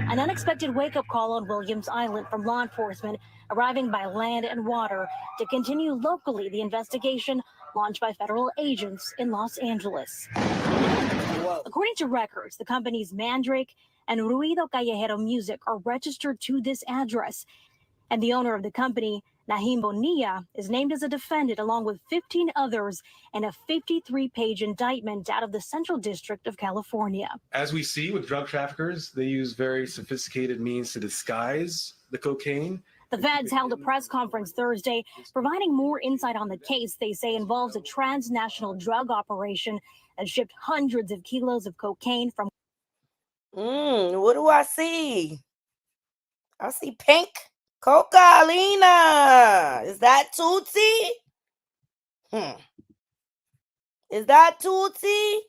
an unexpected wake-up call on Williams Island from law enforcement arriving by land and water to continue locally the investigation launched by federal agents in Los Angeles. According to records, the companies Mandrake and Ruido Callejero Music are registered to this address, and the owner of the company, Nahim Bonilla, is named as a defendant along with 15 others in a 53-page indictment out of the Central District of California. As we see with drug traffickers, they use very sophisticated means to disguise the cocaine. The feds held a press conference Thursday, providing more insight on the case they say involves a transnational drug operation that shipped hundreds of kilos of cocaine from. What do I see? I see pink cocaine. Is that Tootsie? Is that Tootsie?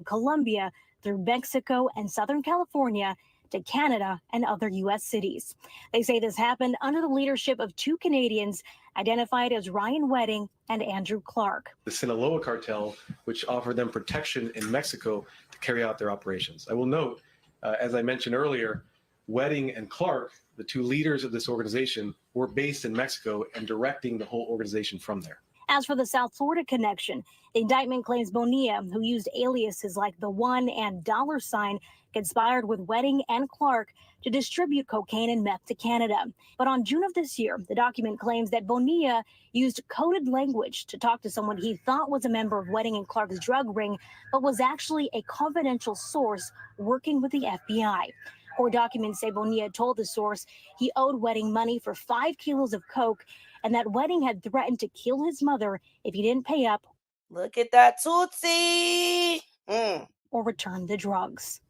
Colombia through Mexico and Southern California to Canada and other U.S. cities. They say this happened under the leadership of 2 Canadians identified as Ryan Wedding and Andrew Clark. The Sinaloa cartel, which offered them protection in Mexico to carry out their operations. I will note, as I mentioned earlier, Wedding and Clark, the 2 leaders of this organization, were based in Mexico and directing the whole organization from there. As for the South Florida connection, the indictment claims Bonilla, who used aliases like the $1 and $, conspired with Wedding and Clark to distribute cocaine and meth to Canada. But on June of this year, the document claims that Bonilla used coded language to talk to someone he thought was a member of Wedding and Clark's drug ring, but was actually a confidential source working with the FBI. Court documents say Bonilla told the source he owed Wedding money for 5 kilos of coke and that Wedding had threatened to kill his mother if he didn't pay up. Look at that Tootsie. Or return the drugs.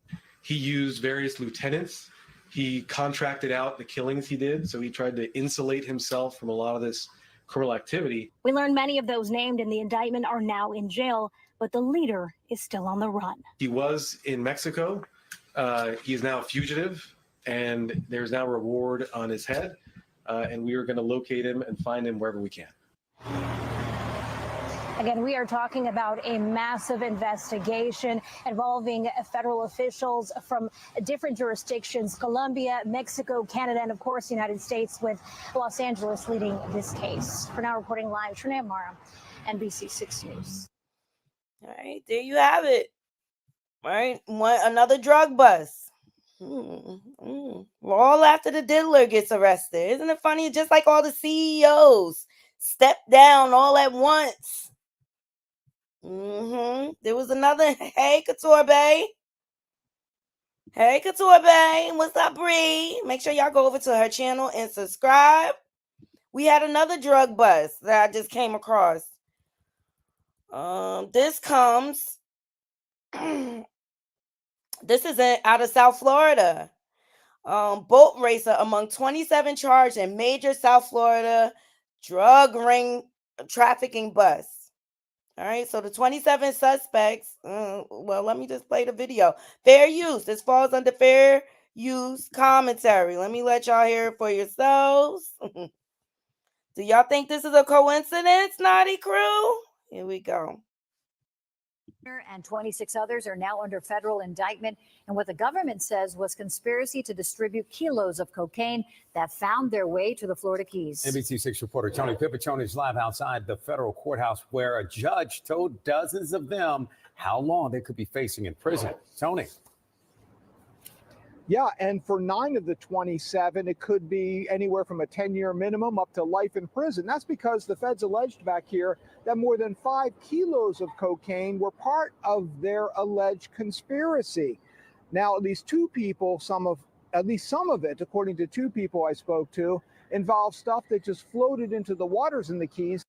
He used various lieutenants. He contracted out the killings he did, so he tried to insulate himself from a lot of this criminal activity. We learned many of those named in the indictment are now in jail, but the leader is still on the run. He was in Mexico. He is now a fugitive, and there's now a reward on his head, and we are going to locate him and find him wherever we can. Again, we are talking about a massive investigation involving federal officials from different jurisdictions, Colombia, Mexico, Canada, and of course, the United States, with Los Angeles leading this case. For now, reporting live, Trinea Mara, NBC 6 News. All right, there you have it. All right, another drug bust. We're all after the diddler gets arrested. Isn't it funny? Just like all the CEOs step down all at once. There was another. Hey, Couture Bay. Hey, Couture Bay. What's up, Bree? Make sure y'all go over to her channel and subscribe. We had another drug bust that I just came across. This comes. This is out of South Florida. Boat racer among 27 charged in major South Florida drug ring trafficking bust. All right, so the 27 suspects, well, let me just play the video. Fair use. This falls under fair use commentary. Let me let y'all hear it for yourselves. Do y'all think this is a coincidence, Naughty Crew? Here we go. And 26 others are now under federal indictment in what the government says was conspiracy to distribute kilos of cocaine that found their way to the Florida Keys. NBC6 reporter Tony Pipiccione is live outside the federal courthouse where a judge told dozens of them how long they could be facing in prison. Tony. Yeah, and for 9 of the 27, it could be anywhere from a 10-year minimum up to life in prison. That's because the feds alleged back here that more than 5 kilos of cocaine were part of their alleged conspiracy. Now, at least 2 people, at least some of it, according to 2 people I spoke to, involved stuff that just floated into the waters in the Keys.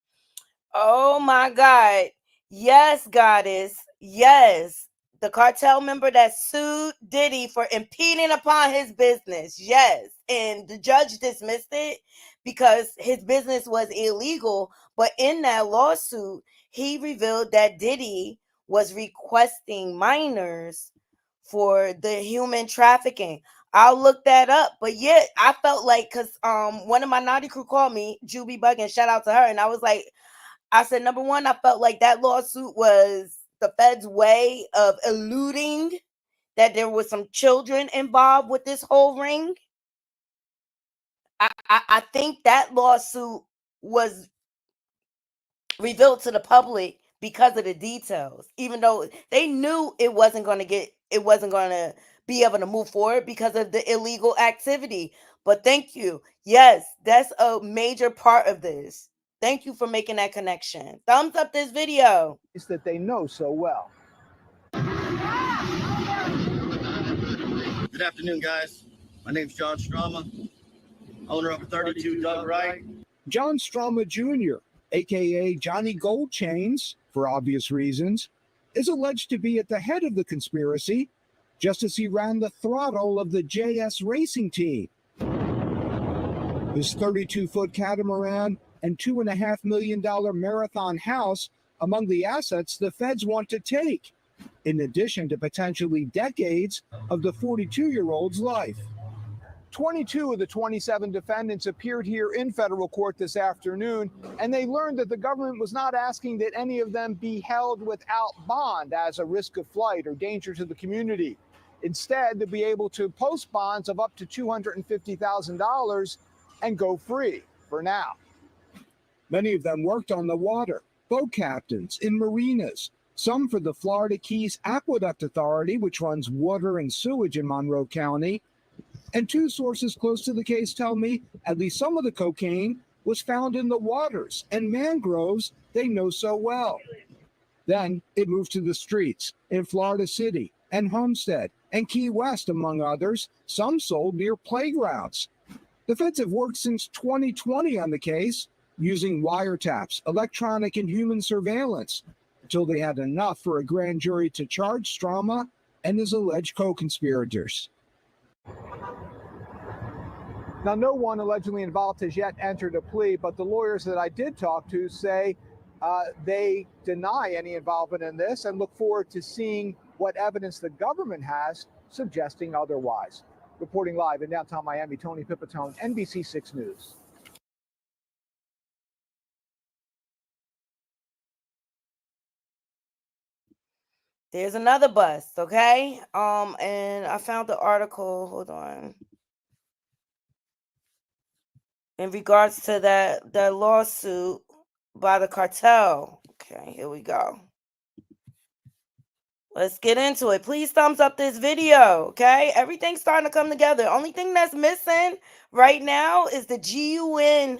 Oh my God. Yes, Goddess. Yes. The cartel member that sued Diddy for impeding upon his business. Yes. And the judge dismissed it because his business was illegal. But in that lawsuit, he revealed that Diddy was requesting minors for the human trafficking. I'll look that up. But yeah, I felt like, because one of my Naughty Crew called me, Juby Buggin, shout out to her. And I was like, I said, number one, I felt like that lawsuit was the Fed's way of eluding that there was some children involved with this whole ring. I think that lawsuit was revealed to the public because of the details, even though they knew it wasn't going to be able to move forward because of the illegal activity. But thank you. Yes, that's a major part of this. Thank you for making that connection. Thumbs up this video. It's that they know so well. Good afternoon, guys. My name's John Strama, owner of 32 Doug Wright. John Strama Jr., a.k.a. Johnny Gold Chains, for obvious reasons, is alleged to be at the head of the conspiracy, just as he ran the throttle of the JS racing team. His 32-foot catamaran and $2.5 million marathon house among the assets the feds want to take, in addition to potentially decades of the 42-year-old's life. 22 of the 27 defendants appeared here in federal court this afternoon, and they learned that the government was not asking that any of them be held without bond as a risk of flight or danger to the community. Instead, they'll be able to post bonds of up to $250,000 and go free for now. Many of them worked on the water, boat captains in marinas, some for the Florida Keys Aqueduct Authority, which runs water and sewage in Monroe County. And two sources close to the case tell me at least some of the cocaine was found in the waters and mangroves they know so well. Then it moved to the streets in Florida City and Homestead and Key West, among others, some sold near playgrounds. The feds have worked since 2020 on the case, using wiretaps, electronic and human surveillance, until they had enough for a grand jury to charge Strama and his alleged co-conspirators. Now, no one allegedly involved has yet entered a plea, but the lawyers that I did talk to say they deny any involvement in this and look forward to seeing what evidence the government has suggesting otherwise. Reporting live in downtown Miami, Tony Pipitone, NBC 6 News. There's another bust, okay? And I found the article. Hold on. In regards to that lawsuit by the cartel. Okay, here we go. Let's get into it. Please thumbs up this video, okay? Everything's starting to come together. Only thing that's missing right now is the GUN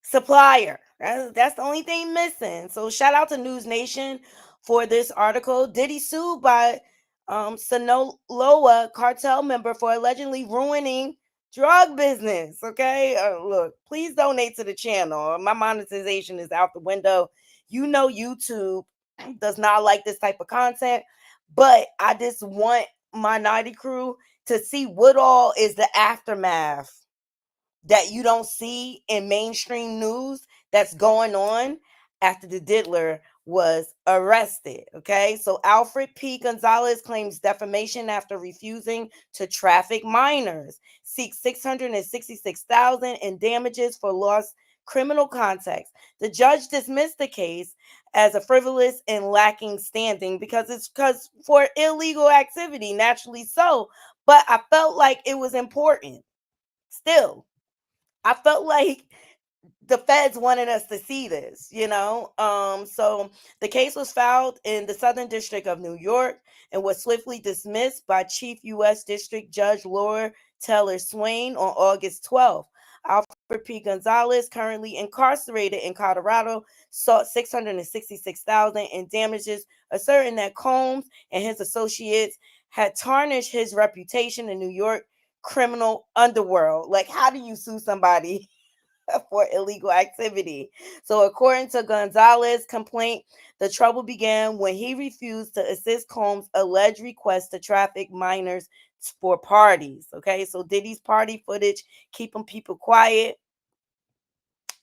supplier. That's the only thing missing. So shout out to News Nation for this article. Diddy sued by Sinaloa cartel member for allegedly ruining drug business. Okay, look, please donate to the channel. My monetization is out the window. You know, YouTube does not like this type of content, but I just want my Naughty crew to see what all is the aftermath that you don't see in mainstream news that's going on after the diddler was arrested. Okay, so Alfred P. Gonzalez claims defamation after refusing to traffic minors, seeks $666,000 in damages for lost criminal context. The judge dismissed the case as a frivolous and lacking standing because for illegal activity, naturally so. But I felt like it was important. Still, I felt like the feds wanted us to see this, you know. So the case was filed in the Southern District of New York and was swiftly dismissed by Chief U.S. District Judge Laura Taylor Swain on August 12th. Alfred P. Gonzalez, currently incarcerated in Colorado, sought $666,000 in damages, asserting that Combs and his associates had tarnished his reputation in New York criminal underworld. Like, how do you sue somebody for illegal activity? So according to Gonzalez's complaint, the trouble began when he refused to assist Combs' alleged request to traffic minors for parties. Okay, so Diddy's party footage keeping people quiet.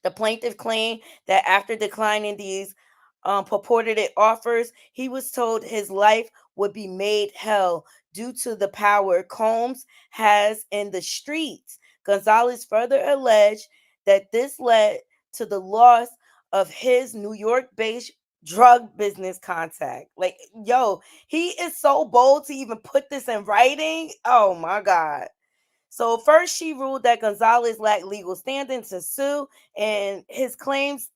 The plaintiff claimed that after declining these purported offers, he was told his life would be made hell due to the power Combs has in the streets. Gonzalez further alleged that this led to the loss of his New York-based drug business contact. Like, yo, he is so bold to even put this in writing. Oh my God. So first, she ruled that Gonzalez lacked legal standing to sue, and his claims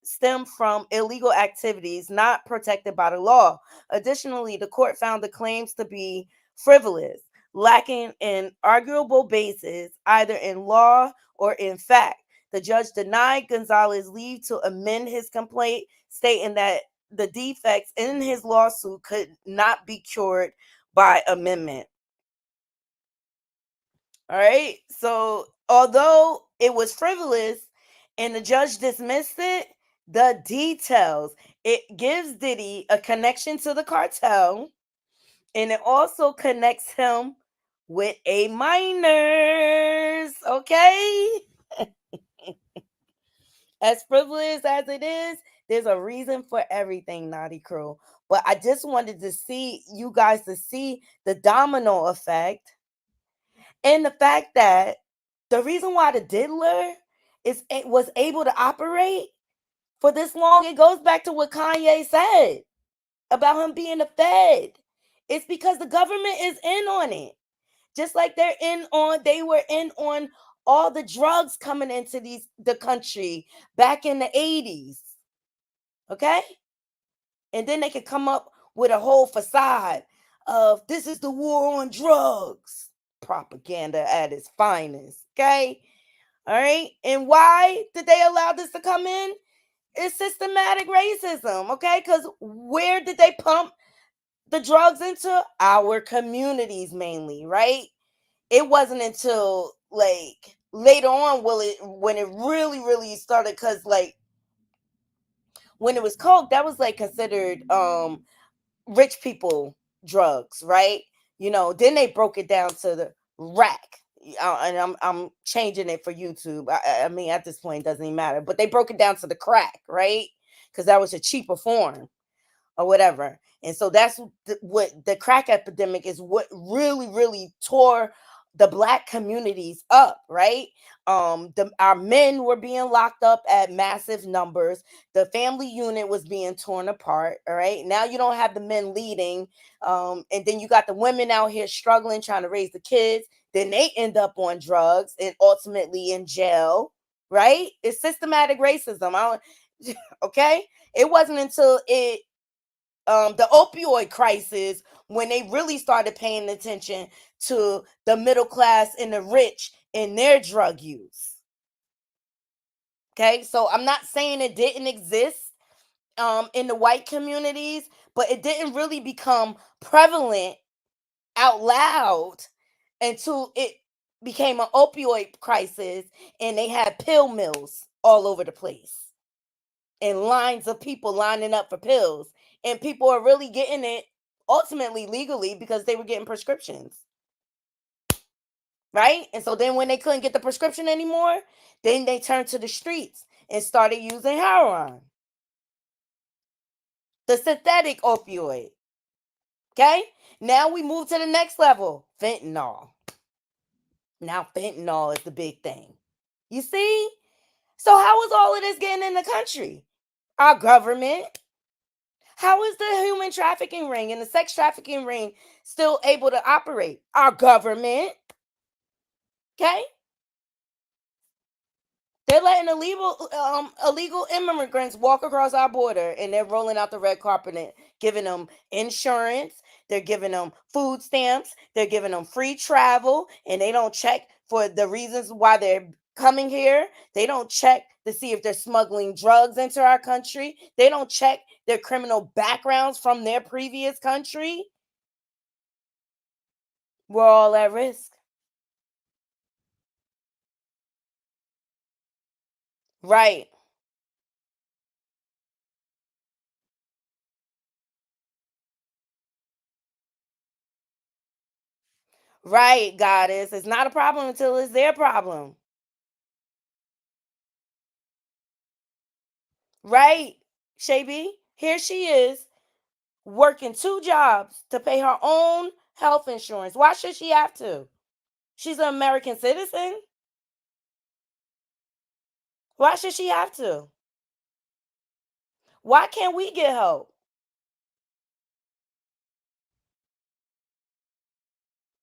stem from illegal activities not protected by the law. Additionally, the court found the claims to be frivolous, lacking an arguable basis either in law or in fact. The judge denied Gonzalez leave to amend his complaint, stating that the defects in his lawsuit could not be cured by amendment. All right. So although it was frivolous and the judge dismissed it, the details, it gives Diddy a connection to the cartel, and it also connects him with a minors. Okay. As frivolous as it is, there's a reason for everything, Naughty Crew. But I just wanted to see you guys to see the domino effect. And the fact that the reason why the diddler was able to operate for this long, it goes back to what Kanye said about him being a Fed. It's because the government is in on it. Just like they were in on all the drugs coming into the country back in the 80s. Okay? And then they could come up with a whole facade of this is the war on drugs. Propaganda at its finest. Okay? All right? And why did they allow this to come in? It's systematic racism. Okay? Because where did they pump the drugs into? Our communities mainly, right? It wasn't until like later on when it really started, because like when it was coke, that was like considered rich people drugs, right? Then they broke it down to the rack. And I'm changing it for YouTube. I mean, at this point, it doesn't even matter. But they broke it down to the crack, right? Because that was a cheaper form or whatever. And so that's what the crack epidemic is, what really tore the Black communities up, right? Our men were being locked up at massive numbers. The family unit was being torn apart. All right, now you don't have the men leading, and then you got the women out here struggling trying to raise the kids. Then they end up on drugs and ultimately in jail. Right? It's systematic racism. Okay, it wasn't until the opioid crisis when they really started paying attention to the middle class and the rich in their drug use. Okay, so I'm not saying it didn't exist in the white communities, but it didn't really become prevalent out loud until it became an opioid crisis and they had pill mills all over the place and lines of people lining up for pills, and people are really getting it ultimately legally because they were getting prescriptions, right? And so then when they couldn't get the prescription anymore, then they turned to the streets and started using heroin, the synthetic opioid. Okay, now we move to the next level, fentanyl. Now fentanyl is the big thing, you see. So how is all of this getting in the country? Our government. How is the human trafficking ring and the sex trafficking ring still able to operate? Our government. Okay? They're letting illegal immigrants walk across our border, and they're rolling out the red carpet and giving them insurance. They're giving them food stamps. They're giving them free travel, and they don't check for the reasons why they're coming here. They don't check to see if they're smuggling drugs into our country. They don't check their criminal backgrounds from their previous country. We're all at risk. Right. Right, goddess. It's not a problem until it's their problem. Right, Shaby. Here she is working 2 jobs to pay her own health insurance. Why should she have to? She's an American citizen. Why should she have to? Why can't we get help?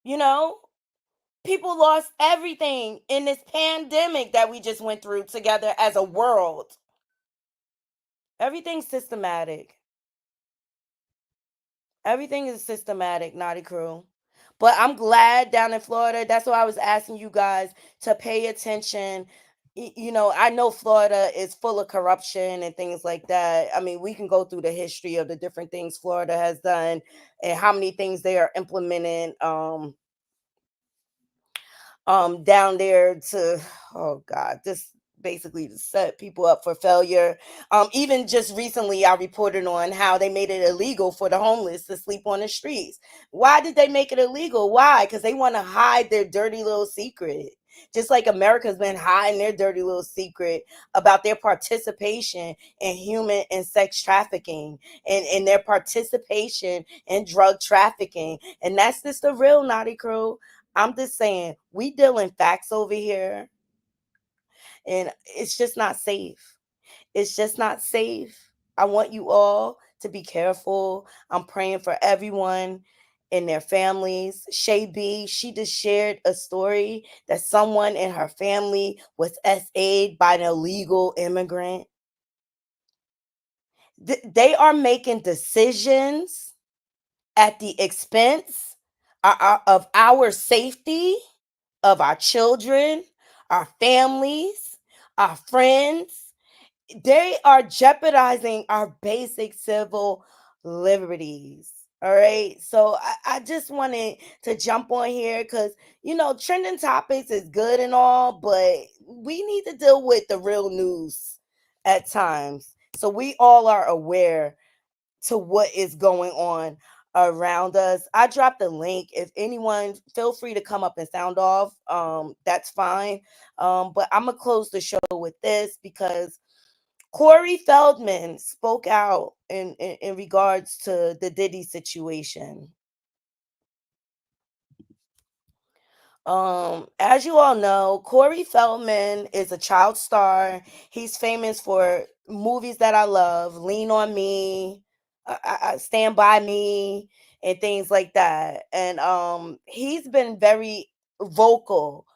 You know, people lost everything in this pandemic that we just went through together as a world. Everything's systematic. Everything is systematic, Naughty Crew. But I'm glad down in Florida. That's why I was asking you guys to pay attention. I know Florida is full of corruption and things like that. I mean, we can go through the history of the different things Florida has done and how many things they are implementing down there to, oh God, just basically to set people up for failure. Even just recently I reported on how they made it illegal for the homeless to sleep on the streets. Why did they make it illegal? Why? Because they want to hide their dirty little secret, just like America's been hiding their dirty little secret about their participation in human and sex trafficking and their participation in drug trafficking. And that's just the real Naughty Crew. I'm just saying, we dealing facts over here, and it's just not safe. It's just not safe. I want you all to be careful. I'm praying for everyone. and their families. Shay B, she just shared a story that someone in her family was SA'd by an illegal immigrant. They are making decisions at the expense of our safety, of our children, our families, our friends. They are jeopardizing our basic civil liberties. All right. So I just wanted to jump on here because, trending topics is good and all, but we need to deal with the real news at times. So we all are aware to what is going on around us. I dropped the link. If anyone, feel free to come up and sound off. That's fine. But I'm gonna close the show with this because Corey Feldman spoke out in regards to the Diddy situation. As you all know, Corey Feldman is a child star. He's famous for movies that I love, Lean on Me, Stand by Me, and things like that. And he's been very vocal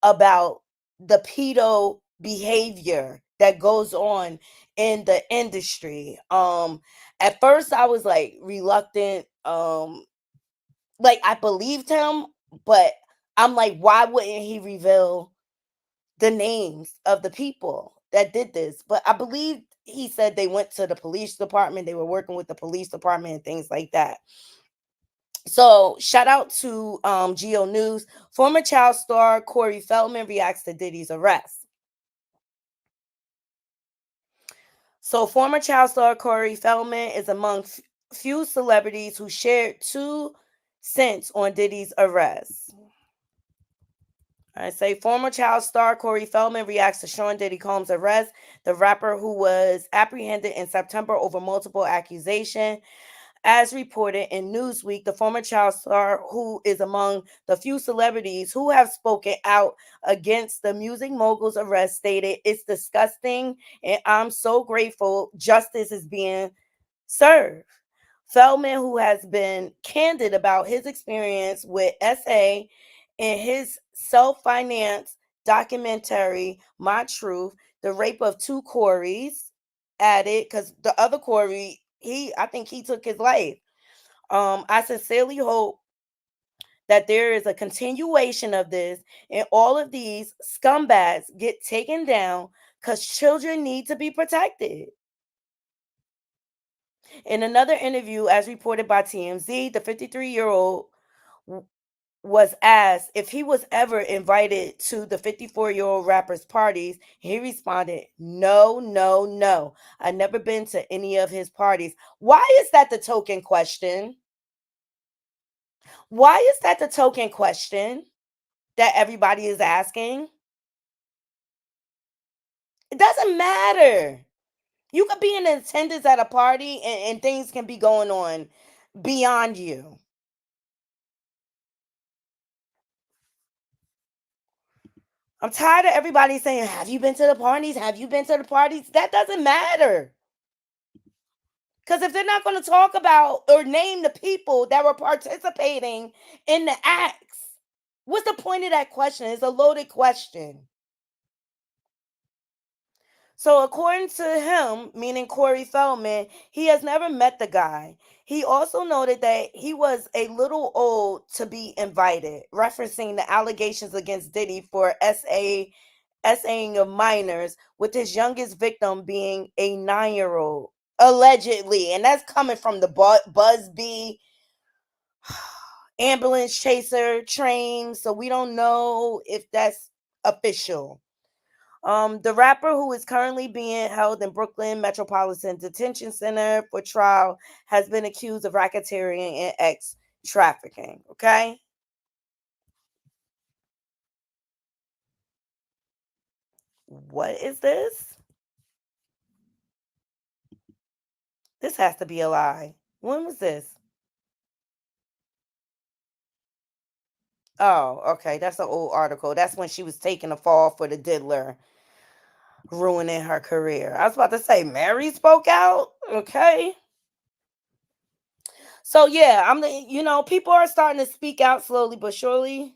about the pedo behavior that goes on in the industry. At first I was like reluctant, like I believed him, but I'm like, why wouldn't he reveal the names of the people that did this? But I believe he said they went to the police department, they were working with the police department and things like that. So shout out to Geo News. Former child star Corey Feldman reacts to Diddy's arrest. So former child star Corey Feldman is among few celebrities who shared 2 cents on Diddy's arrest. I say former child star Corey Feldman reacts to Sean Diddy Combs' arrest. The rapper who was apprehended in September over multiple accusations. As reported in Newsweek, the former child star, who is among the few celebrities who have spoken out against the music mogul's arrest, stated, "It's disgusting and I'm so grateful justice is being served." Feldman, who has been candid about his experience with SA in his self-financed documentary, My Truth, the rape of 2 Coreys, added, because the other Corey, I think he took his life. I sincerely hope that there is a continuation of this and all of these scumbags get taken down because children need to be protected. In another interview, as reported by TMZ, the 53-year-old was asked if he was ever invited to the 54-year-old rapper's parties. He responded, "No, no, no. I've never been to any of his parties." Why is that the token question? Why is that the token question that everybody is asking? It doesn't matter. You could be in attendance at a party and things can be going on beyond you. I'm tired of everybody saying, "Have you been to the parties? Have you been to the parties?" That doesn't matter. Because if they're not going to talk about or name the people that were participating in the acts, what's the point of that question? It's a loaded question. So according to him, meaning Corey Feldman, he has never met the guy. He also noted that he was a little old to be invited, referencing the allegations against Diddy for SAing of minors, with his youngest victim being a 9-year-old, allegedly. And that's coming from the Busby ambulance chaser train. So we don't know if that's official. The rapper, who is currently being held in Brooklyn Metropolitan Detention Center for trial, has been accused of racketeering and trafficking. Okay. What is this? This has to be a lie. When was this? Oh, okay. That's an old article. That's when she was taking a fall for the diddler, ruining her career. I was about to say, Mary spoke out. Okay. So yeah, people are starting to speak out slowly but surely.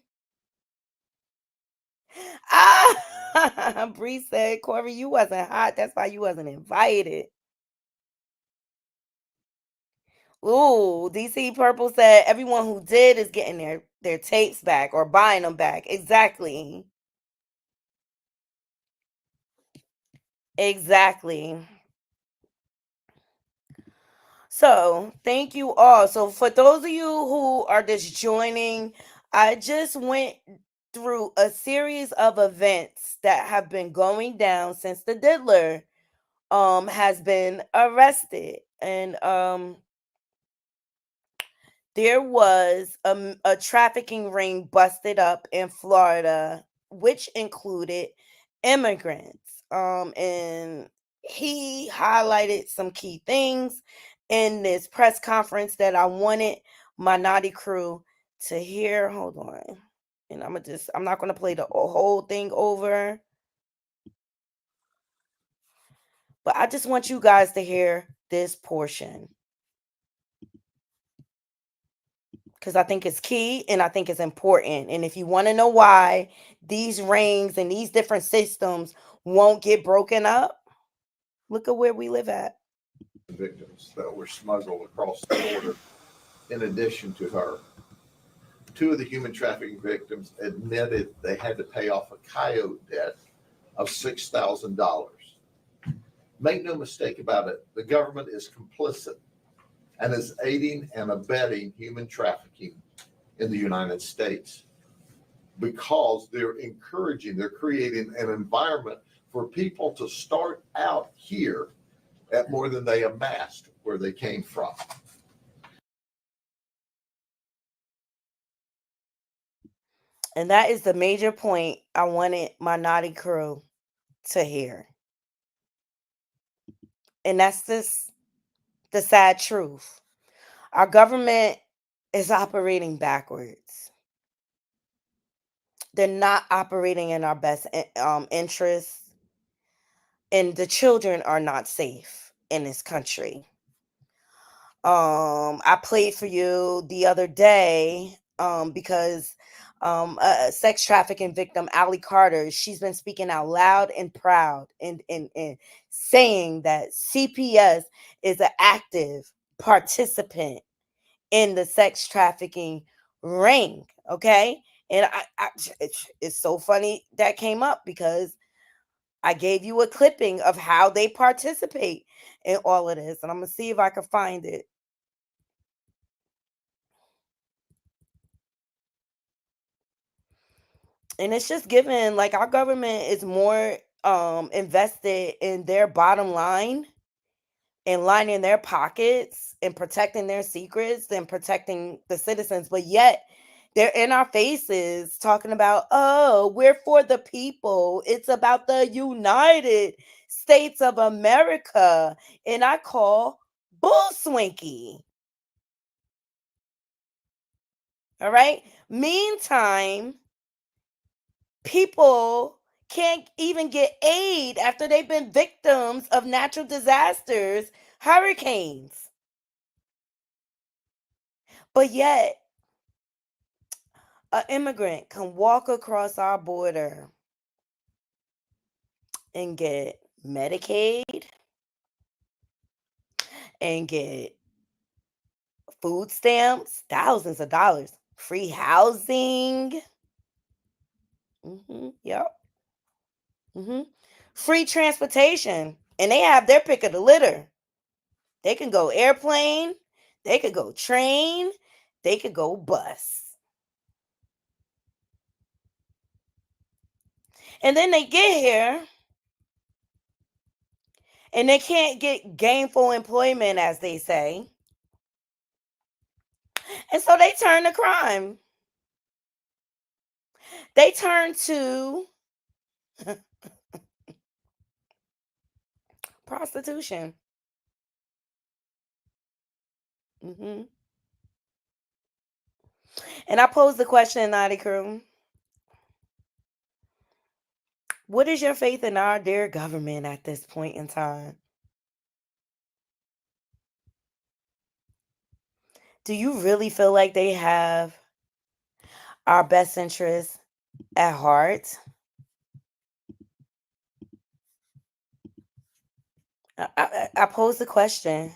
Bree said, Corey, you wasn't hot. That's why you wasn't invited. Ooh, DC Purple said everyone who did is getting their tapes back or buying them back. Exactly. Exactly. So, thank you all. So, for those of you who are just joining, I just went through a series of events that have been going down since the diddler has been arrested. And there was a trafficking ring busted up in Florida, which included immigrants. And he highlighted some key things in this press conference that I wanted my naughty crew to hear. Hold on. And I'm not going to play the whole thing over, but I just want you guys to hear this portion, because I think it's key and I think it's important. And if you want to know why these rings and these different systems won't get broken up, look at where we live at. Victims that were smuggled across the border in addition to her. Two of the human trafficking victims admitted they had to pay off a coyote debt of $6,000. Make no mistake about it, the government is complicit and is aiding and abetting human trafficking in the United States because they're creating an environment for people to start out here at more than they amassed where they came from. And that is the major point I wanted my naughty crew to hear. And that's the sad truth. Our government is operating backwards. They're not operating in our best interests, and the children are not safe in this country. I played for you the other day because a sex trafficking victim, Allie Carter, she's been speaking out loud and proud and saying that CPS is an active participant in the sex trafficking ring. Okay. And it's so funny that came up because I gave you a clipping of how they participate in all of this. And I'm going to see if I can find it. And it's just given, like, our government is more invested in their bottom line and lining their pockets and protecting their secrets than protecting the citizens. But yet they're in our faces talking about, oh, we're for the people. It's about the United States of America. And I call bull swinky. All right. Meantime, people can't even get aid after they've been victims of natural disasters, hurricanes. But yet, an immigrant can walk across our border and get Medicaid and get food stamps, thousands of dollars, free housing. Yep. Free transportation. And they have their pick of the litter. They can go airplane, they could go train, they could go bus. And then they get here and they can't get gainful employment, as they say. And so they turn to crime. They turn to prostitution. And I posed the question, Naughty Crew. What is your faith in our dear government at this point in time? Do you really feel like they have our best interests at heart? I pose the question.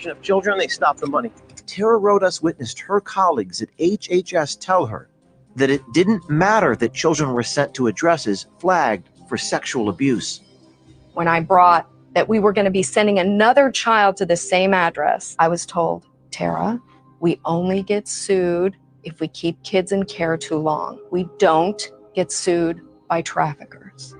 Of children, they stop the money. Tara Rodas witnessed her colleagues at HHS tell her that it didn't matter that children were sent to addresses flagged for sexual abuse. When I brought that we were going to be sending another child to the same address, I was told, Tara, we only get sued if we keep kids in care too long. We don't get sued by traffickers.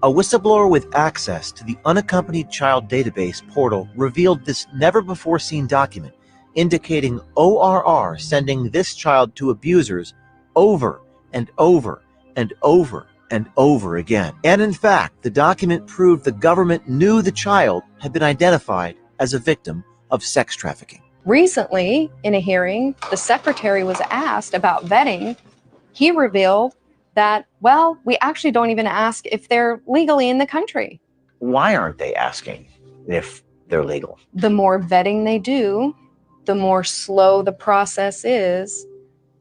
A whistleblower with access to the Unaccompanied Child Database portal revealed this never-before-seen document indicating ORR sending this child to abusers over and over and over and over again. And in fact, the document proved the government knew the child had been identified as a victim of sex trafficking. Recently, in a hearing, the secretary was asked about vetting. He revealed that, well, we actually don't even ask if they're legally in the country. Why aren't they asking if they're legal? The more vetting they do, the more slow the process is,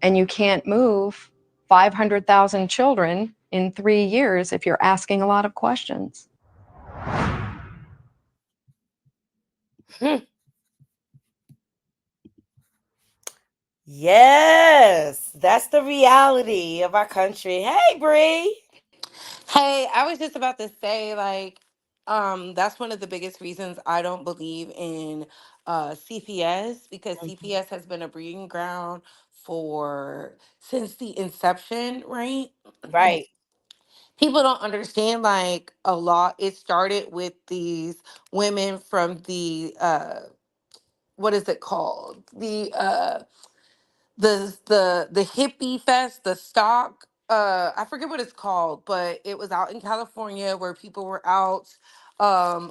and you can't move 500,000 children in 3 years if you're asking a lot of questions. Yes, that's the reality of our country. Hey, Bree. Hey, I was just about to say, like, that's one of the biggest reasons I don't believe in CPS, because CPS has been a breeding ground for since the inception, right? Right. People don't understand, like, a lot. It started with these women from the what is it called? The hippie fest, the stock, I forget what it's called, but it was out in California where people were out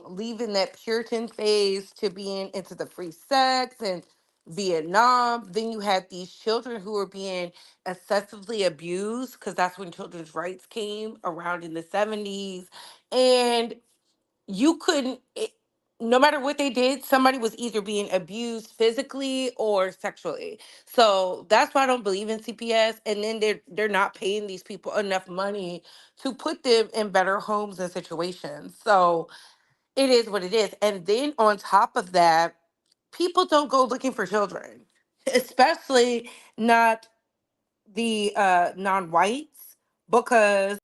leaving that Puritan phase to being into the free sex and Vietnam. Then you had these children who were being excessively abused, because that's when children's rights came around in the 70s. And you couldn't no matter what they did, somebody was either being abused physically or sexually. So that's why I don't believe in CPS. And then they're not paying these people enough money to put them in better homes and situations. So it is what it is. And then on top of that, people don't go looking for children, especially not the non-whites, because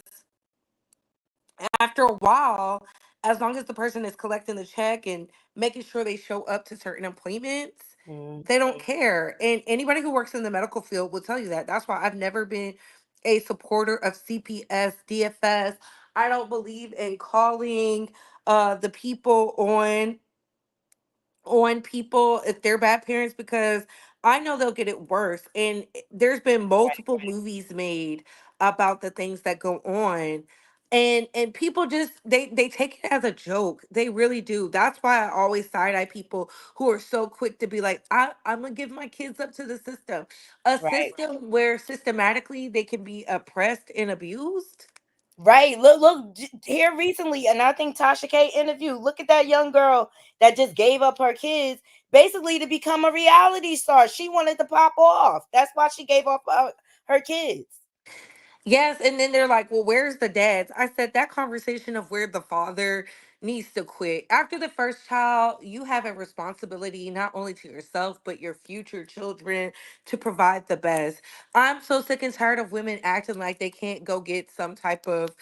after a while, as long as the person is collecting the check and making sure they show up to certain appointments, they don't care. And anybody who works in the medical field will tell you that. That's why I've never been a supporter of CPS, DFS. I don't believe in calling the people on people if they're bad parents, because I know they'll get it worse. And there's been multiple movies made about the things that go on. And people just they take it as a joke. They really do. That's why I always side eye people who are so quick to be like, I'm gonna give my kids up to the system. A Right. system where systematically they can be oppressed and abused. Right. Look here recently, and I think Tasha K interview. Look at that young girl that just gave up her kids basically to become a reality star. She wanted to pop off. That's why she gave up her kids. Yes, and then they're like, "Well, where's the dads?" I said that conversation of where the father needs to quit. After the first child, you have a responsibility not only to yourself but your future children to provide the best. I'm so sick and tired of women acting like they can't go get some type of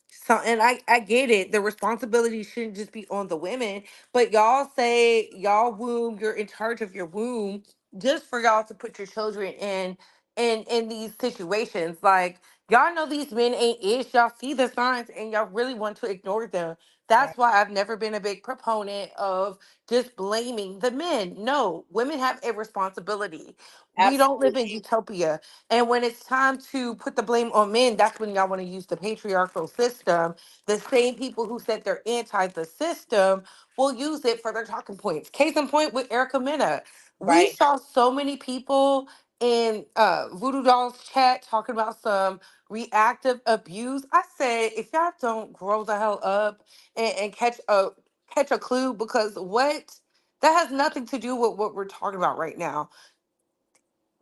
so, and I get it. The responsibility shouldn't just be on the women, but y'all say y'all womb, you're in charge of your womb, just for y'all to put your children in these situations. Like, y'all know these men ain't ish. Y'all see the signs and y'all really want to ignore them. Right. That's why I've never been a big proponent of just blaming the men. No, women have a responsibility. We don't live in Absolutely. utopia. And when it's time to put the blame on men, that's when y'all want to use the patriarchal system. The same people who said they're anti the system will use it for their talking points. Case in point with Erica Mena. We Right. saw so many people in Voodoo Doll's chat talking about some reactive abuse. I said, if y'all don't grow the hell up and catch catch a clue because that has nothing to do with what we're talking about right now.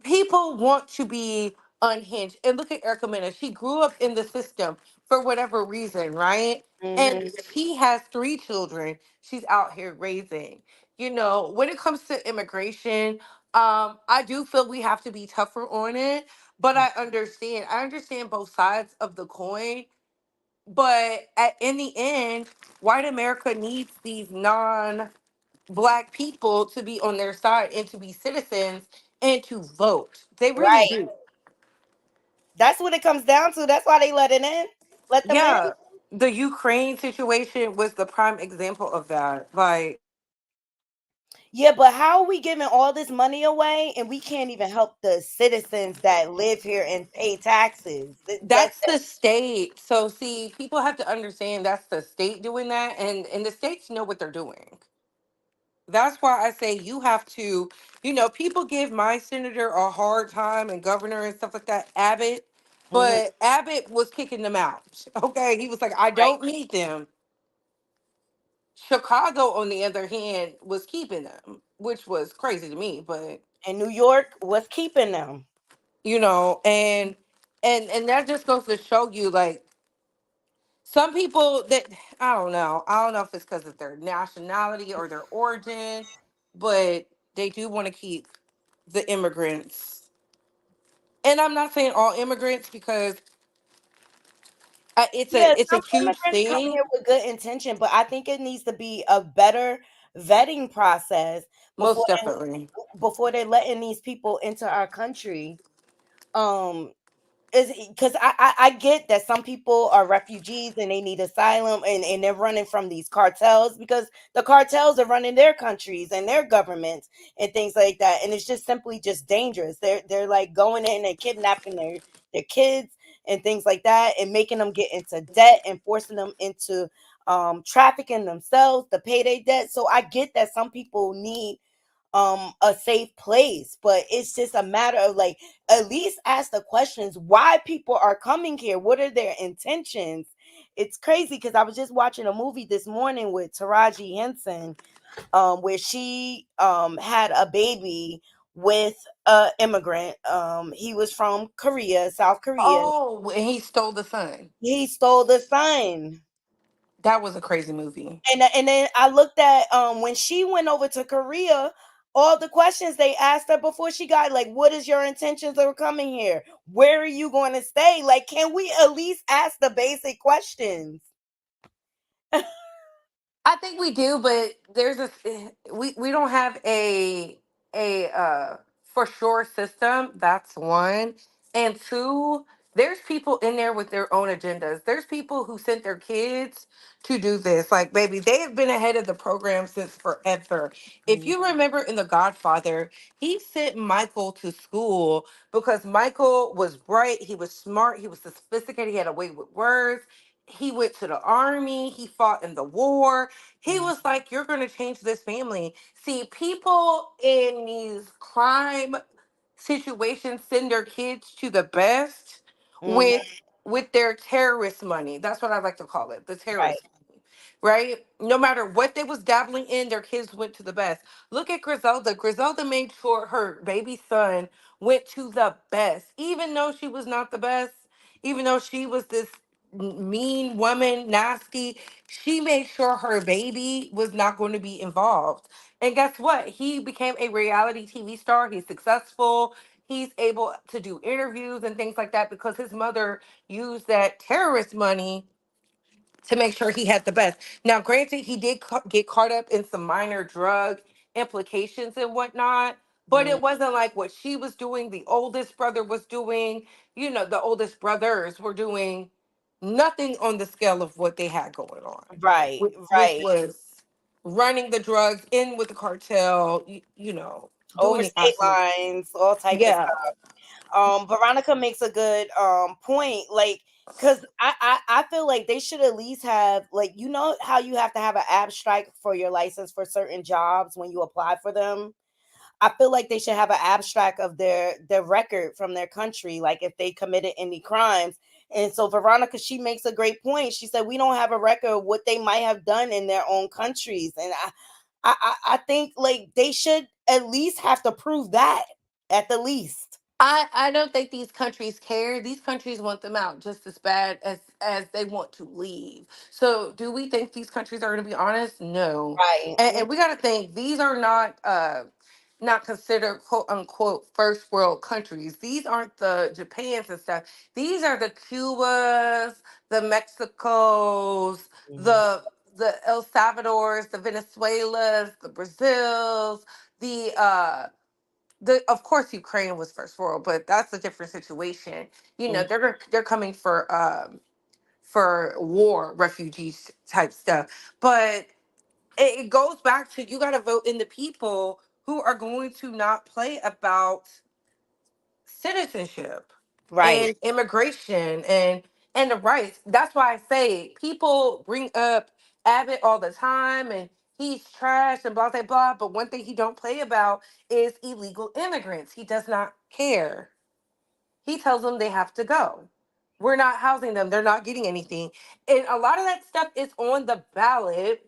People want to be unhinged. And look at Erica Mena. She grew up in the system for whatever reason, right? And Hmm. she has 3 children she's out here raising. When it comes to immigration, I do feel we have to be tougher on it, but I understand. I understand both sides of the coin. But in the end, white America needs these black people to be on their side and to be citizens and to vote. They really Right. do. That's what it comes down to. That's why they let it in. Let them in. Yeah. The Ukraine situation was the prime example of that. Like, Yeah, but how are we giving all this money away and we can't even help the citizens that live here and pay taxes? that's the state. So see, people have to understand that's the state doing that, and the states know what they're doing. That's why I say you have to, people give my senator a hard time and governor and stuff like that, Abbott, Mhm. but Abbott was kicking them out. Okay. He was like, I Right. don't need them. Chicago, on the other hand, was keeping them, which was crazy to me, but And New York was keeping them. and that just goes to show you like some people that I don't know if it's because of their nationality or their origin, but they do want to keep the immigrants. And I'm not saying all immigrants because it's a Yeah, it's a some huge immigrants come thing. here with good intention, but I think it needs to be a better vetting process before Most definitely. they're letting these people into our country. Um, is because I get that some people are refugees and they need asylum and they're running from these cartels because the cartels are running their countries and their governments and things like that, and it's just simply just dangerous. They're like going in and kidnapping their kids and things like that and making them get into debt and forcing them into trafficking themselves to pay their debt. So I get that some people need a safe place, but it's just a matter of like at least ask the questions why people are coming here, what are their intentions. It's crazy because I was just watching a movie this morning with Taraji Henson, where she had a baby with a immigrant. He was from Korea, South Korea. Oh, and he stole the sun. He stole the sign. That was a crazy movie. And then I looked at when she went over to Korea, all the questions they asked her before she got, like, what is your intentions of coming here? Where are you going to stay? Like, can we at least ask the basic questions? I think we do, but we don't have a for sure system. That's one. And two, there's people in there with their own agendas. There's people who sent their kids to do this. Like, baby, they have been ahead of the program since forever. If you remember in The Godfather, he sent Michael to school because Michael was bright, he was smart, he was sophisticated, he had a way with words. He went to the army, he fought in the war. He was like, you're going to change this family. See, people in these crime situations send their kids to the best Mhm. with their terrorist money. That's what I like to call it, the Right. terrorist money. Right? No matter what they was dabbling in, their kids went to the best. Look at Griselda. Griselda made sure her baby son went to the best, even though she was not the best, even though she was this mean woman, nasty. She made sure her baby was not going to be involved. And guess what? He became a reality TV star. He's successful. He's able to do interviews and things like that because his mother used that terrorist money to make sure he had the best. Now, granted, he did get caught up in some minor drug implications and whatnot, but Mhm. it wasn't like what she was doing, the oldest brother was doing, the oldest brothers were doing nothing on the scale of what they had going on, Right. which Right. was running the drugs in with the cartel, Over doing the state absolute. lines, all type of Yeah. stuff. Veronica makes a good point, like, because I feel like they should at least have, like, you know how you have to have an abstract for your license for certain jobs when you apply for them. I feel like they should have an abstract of their record from their country, like if they committed any crimes, And so Veronica, she makes a great point. She said we don't have a record of what they might have done in their own countries. And I think like they should at least have to prove that at the least. I don't think these countries care. These countries want them out just as bad as they want to leave. So do we think these countries are going to be honest? No. Right. And we got to think these are not considered quote unquote first world countries. These aren't the Japans and stuff. These are the Cubas, the Mexicos, Mhm. the El Salvadors, the Venezuelas, the Brazils, the of course Ukraine was first world, but that's a different situation. You know, Mhm. they're coming for war refugees type stuff. But it goes back to you got to vote in the people who are going to not play about citizenship Right. and immigration and the rights. That's why I say people bring up Abbott all the time and he's trash and blah blah blah. But one thing he don't play about is illegal immigrants. He does not care. He tells them they have to go. We're not housing them. They're not getting anything. And a lot of that stuff is on the ballot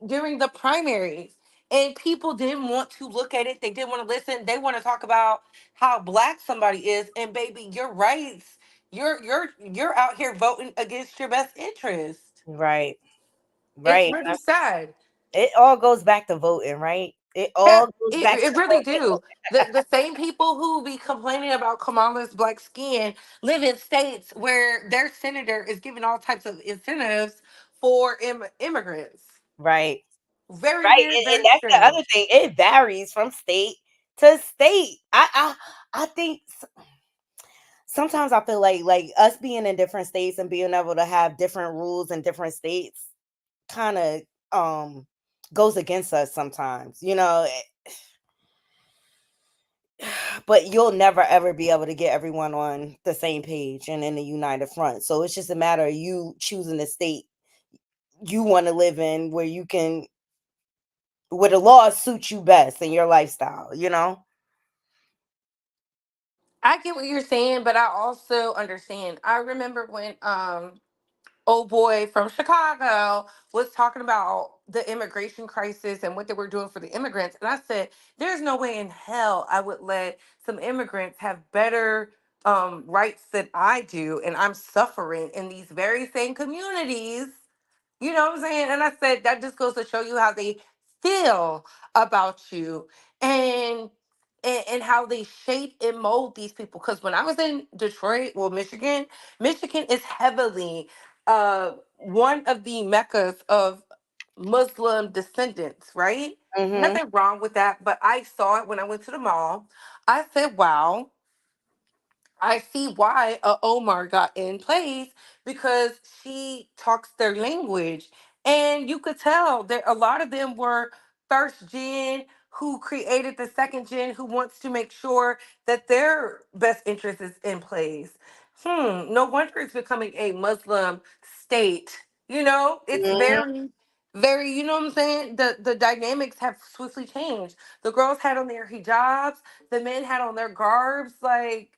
during the primaries. And people didn't want to look at it. They didn't want to listen. They want to talk about how black somebody is. And baby, your rights, you're out here voting against your best interest. Right. It's Right. really sad. It all goes back to voting, right? It Yeah, all goes back it to really voting. do. The same people who be complaining about Kamala's black skin live in states where their senator is giving all types of incentives for immigrants. Right. Very Right. weird, And very that's the other strange. thing. It varies from state to state. I think sometimes I feel like us being in different states and being able to have different rules in different states kind of goes against us sometimes, but you'll never ever be able to get everyone on the same page and in the united front. So it's just a matter of you choosing the state you want to live in where the laws suit you best in your lifestyle. I get what you're saying, but I also understand. I remember when old boy from Chicago was talking about the immigration crisis and what they were doing for the immigrants. And I said, there's no way in hell I would let some immigrants have better rights than I do. And I'm suffering in these very same communities. You know what I'm saying? And I said, that just goes to show you how they feel about you and and how they shape and mold these people. Because when I was in Detroit, well, Michigan is heavily one of the meccas of Muslim descendants, right? Mhm. Nothing wrong with that, but I saw it when I went to the mall. I said, wow, I see why Omar got in place because she talks their language. And you could tell that a lot of them were first gen who created the second gen who wants to make sure that their best interest is in place. No wonder it's becoming a Muslim state. You know, it's Mhm. very, you know what I'm saying? The dynamics have swiftly changed. The girls had on their hijabs, the men had on their garbs, like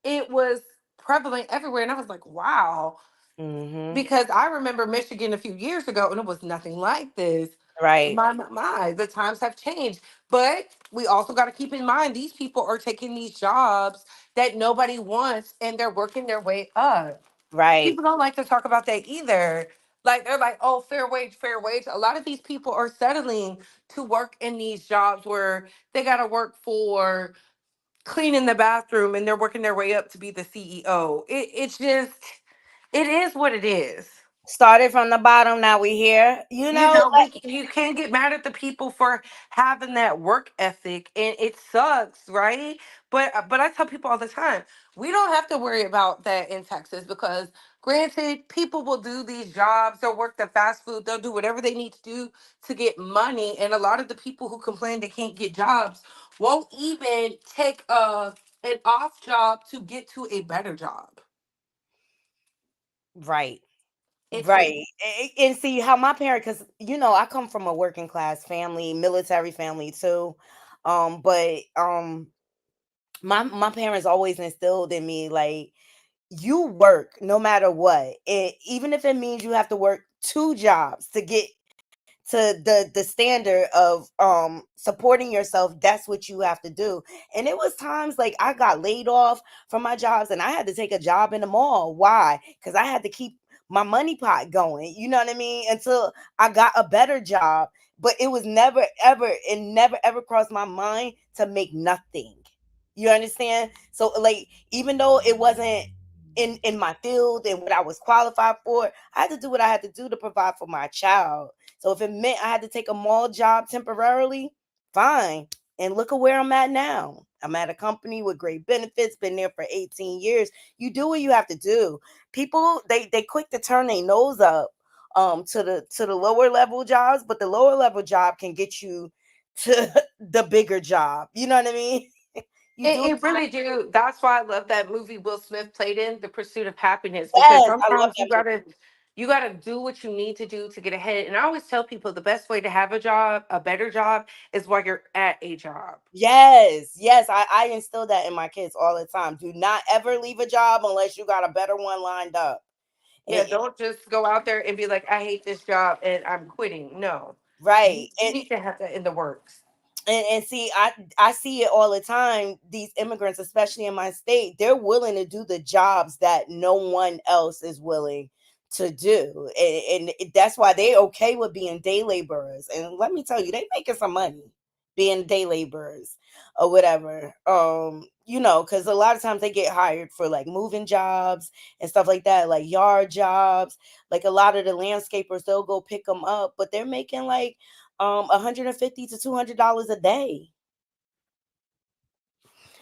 it was prevalent everywhere. And I was like, wow. Mhm. Because I remember Michigan a few years ago and it was nothing like this. Right. My, the times have changed. But we also got to keep in mind these people are taking these jobs that nobody wants and they're working their way up. Right. People don't like to talk about that either. Like they're like, oh, fair wage, fair wage. A lot of these people are settling to work in these jobs where they got to work for cleaning the bathroom and they're working their way up to be the CEO. It's just it is what it is. Started from the bottom, now we here. You know, you can't get mad at the people for having that work ethic and it sucks, right? But I tell people all the time, we don't have to worry about that in Texas because granted, people will do these jobs, they'll work the fast food, they'll do whatever they need to do to get money. And a lot of the people who complain they can't get jobs won't even take an off job to get to a better job. Right. It's Right. crazy. And see how my parents, because I come from a working class family, military family too. But my parents always instilled in me like you work no matter what. Even if it means you have to work 2 jobs to get to the standard of supporting yourself, that's what you have to do. And it was times like I got laid off from my jobs and I had to take a job in the mall. Why? Because I had to keep my money pot going, you know what I mean, until I got a better job. But it was never ever crossed my mind to make nothing. You understand? So like, even though it wasn't in my field and what I was qualified for, I had to do what I had to do to provide for my child. So if it meant I had to take a mall job temporarily, fine. And look at where I'm at now. I'm at a company with great benefits, been there for 18 years. You do what you have to do. People, they quick to turn their nose up to the lower level jobs, but the lower level job can get you to the bigger job. You know what I mean? You do. It really do. That's why I love that movie Will Smith played in, The Pursuit of Happiness, because Yes, I love sometimes that movie. you gotta do what you need to do to get ahead. And I always tell people the best way to have a job, a better job, is while you're at a job. Yes, I instill that in my kids all the time. Do not ever leave a job unless you got a better one lined up. Yeah, don't just go out there and be like, I hate this job and I'm quitting. No. Right. You need to have that in the works. And see, I see it all the time. These immigrants, especially in my state, they're willing to do the jobs that no one else is willing to do, and that's why they okay with being day laborers. And let me tell you, they making some money being day laborers or whatever. Because a lot of times they get hired for like moving jobs and stuff like that, like yard jobs. Like a lot of the landscapers, they'll go pick them up, but they're making like $150 to $200 a day.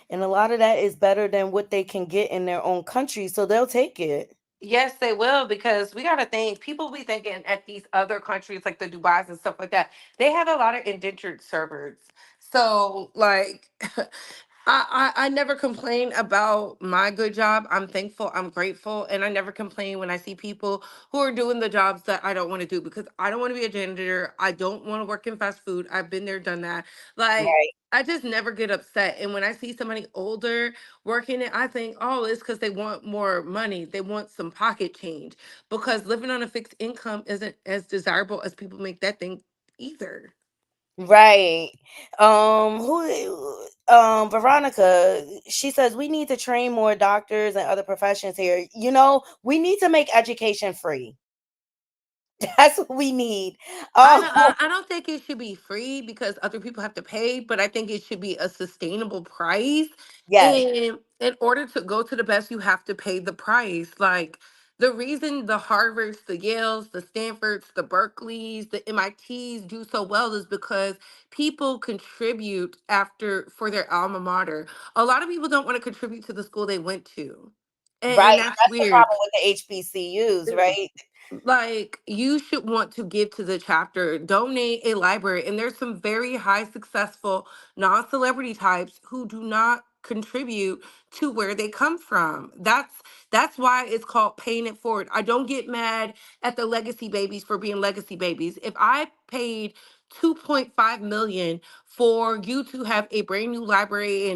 And a lot of that is better than what they can get in their own country, so they'll take it. Yes, they will, because we got to think, people be thinking at these other countries like the Dubais and stuff like that, they have a lot of indentured servants. So, like, I never complain about my good job. I'm thankful, I'm grateful, and I never complain when I see people who are doing the jobs that I don't want to do, because I don't want to be a janitor. I don't want to work in fast food. I've been there, done that. Like, Right. I just never get upset. And when I see somebody older working it, I think, oh, it's because they want more money. They want some pocket change, because living on a fixed income isn't as desirable as people make that thing either. Right. Who Veronica, she says we need to train more doctors and other professions here. We need to make education free. That's what we need. Um I don't think it should be free because other people have to pay, but I think it should be a sustainable price. yes. And in order to go to the best, you have to pay the price. Like, the reason the Harvards, the Yales, the Stanfords, the Berkeleys, the MITs do so well is because people contribute after for their alma mater. A lot of people don't want to contribute to the school they went to. Right. And that's That's the weird. problem with the HBCUs, right? Like, you should want to give to the chapter, donate a library. And there's some very high successful non-celebrity types who do not contribute to where they come from. That's why it's called paying it forward. I don't get mad at the legacy babies for being legacy babies. If I paid 2.5 million for you to have a brand new library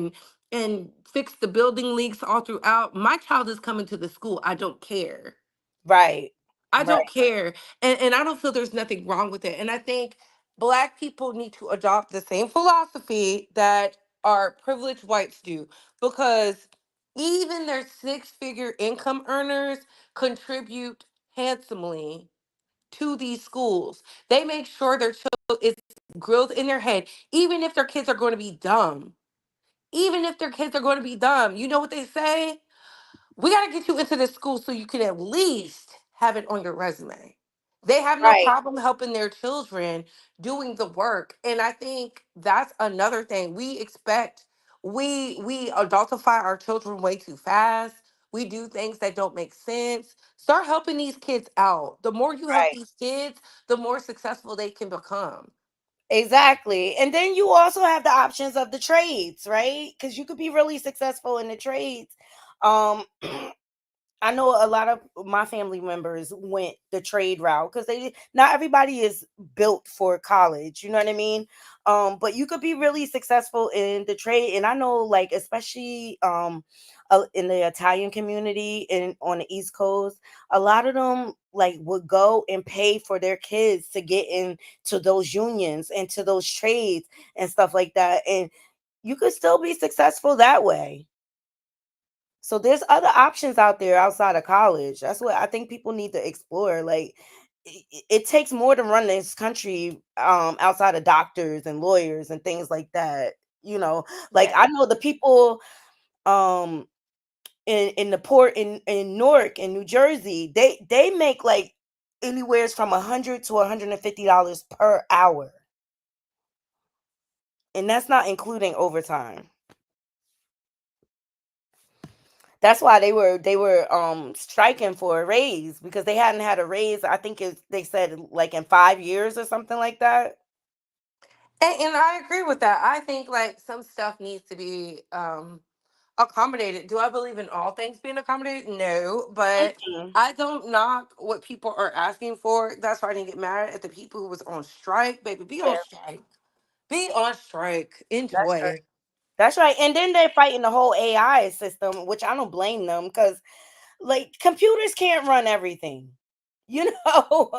and fix the building leaks all throughout, my child is coming to the school. I don't care. Right. I Right. don't care. And I don't feel there's nothing wrong with it. And I think Black people need to adopt the same philosophy that our privileged whites do, because even their six-figure income earners contribute handsomely to these schools. They make sure their child is grilled in their head, even if their kids are going to be dumb. Even if their kids are going to be dumb. You know what they say? We got to get you into this school so you can at least have it on your resume. They have no Right. problem helping their children doing the work. And I think that's another thing. We adultify our children way too fast. We do things that don't make sense. Start helping these kids out. The more you help Right. these kids, the more successful they can become. Exactly. And then you also have the options of the trades, right? Because you could be really successful in the trades. Um I know a lot of my family members went the trade route because they not everybody is built for college. You know what I mean? But you could be really successful in the trade, and I know, like, especially in the Italian community and on the East Coast, a lot of them like would go and pay for their kids to get into those unions and to those trades and stuff like that, and you could still be successful that way. So there's other options out there outside of college. That's what I think people need to explore. Like it takes more to run this country outside of doctors and lawyers and things like that. You know, like Yeah. I know the people um in the port in Newark in New Jersey, they make like anywhere from $100 to $150 per hour. And that's not including overtime. That's why they were striking for a raise because they hadn't had a raise. I think they said like in 5 years or something like that. And I agree with that. I think like some stuff needs to be accommodated. Do I believe in all things being accommodated? No, but Mm-mm. I don't knock what people are asking for. That's why I didn't get mad at the people who was on strike. Baby, be Yeah, on strike. Be on strike. that's right. Enjoy. That's right. And then they're fighting the whole AI system, which I don't blame them because like computers can't run everything. You know,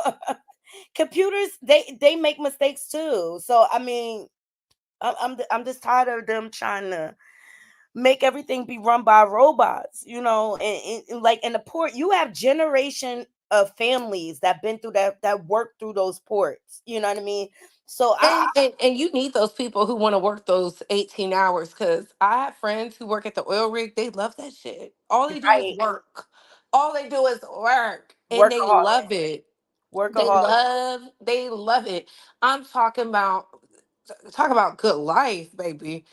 computers they make mistakes too. So I mean, I'm just tired of them trying to make everything be run by robots, you know, and like in the port, you have generation of families that been through that work through those ports. You know what I mean? So And you need those people who want to work those 18 hours because I have friends who work at the oil rig. They love that shit. All they do is right, work. All they do is work. And they workaholic, love it. workaholic. They love it. I'm talking about good life, baby.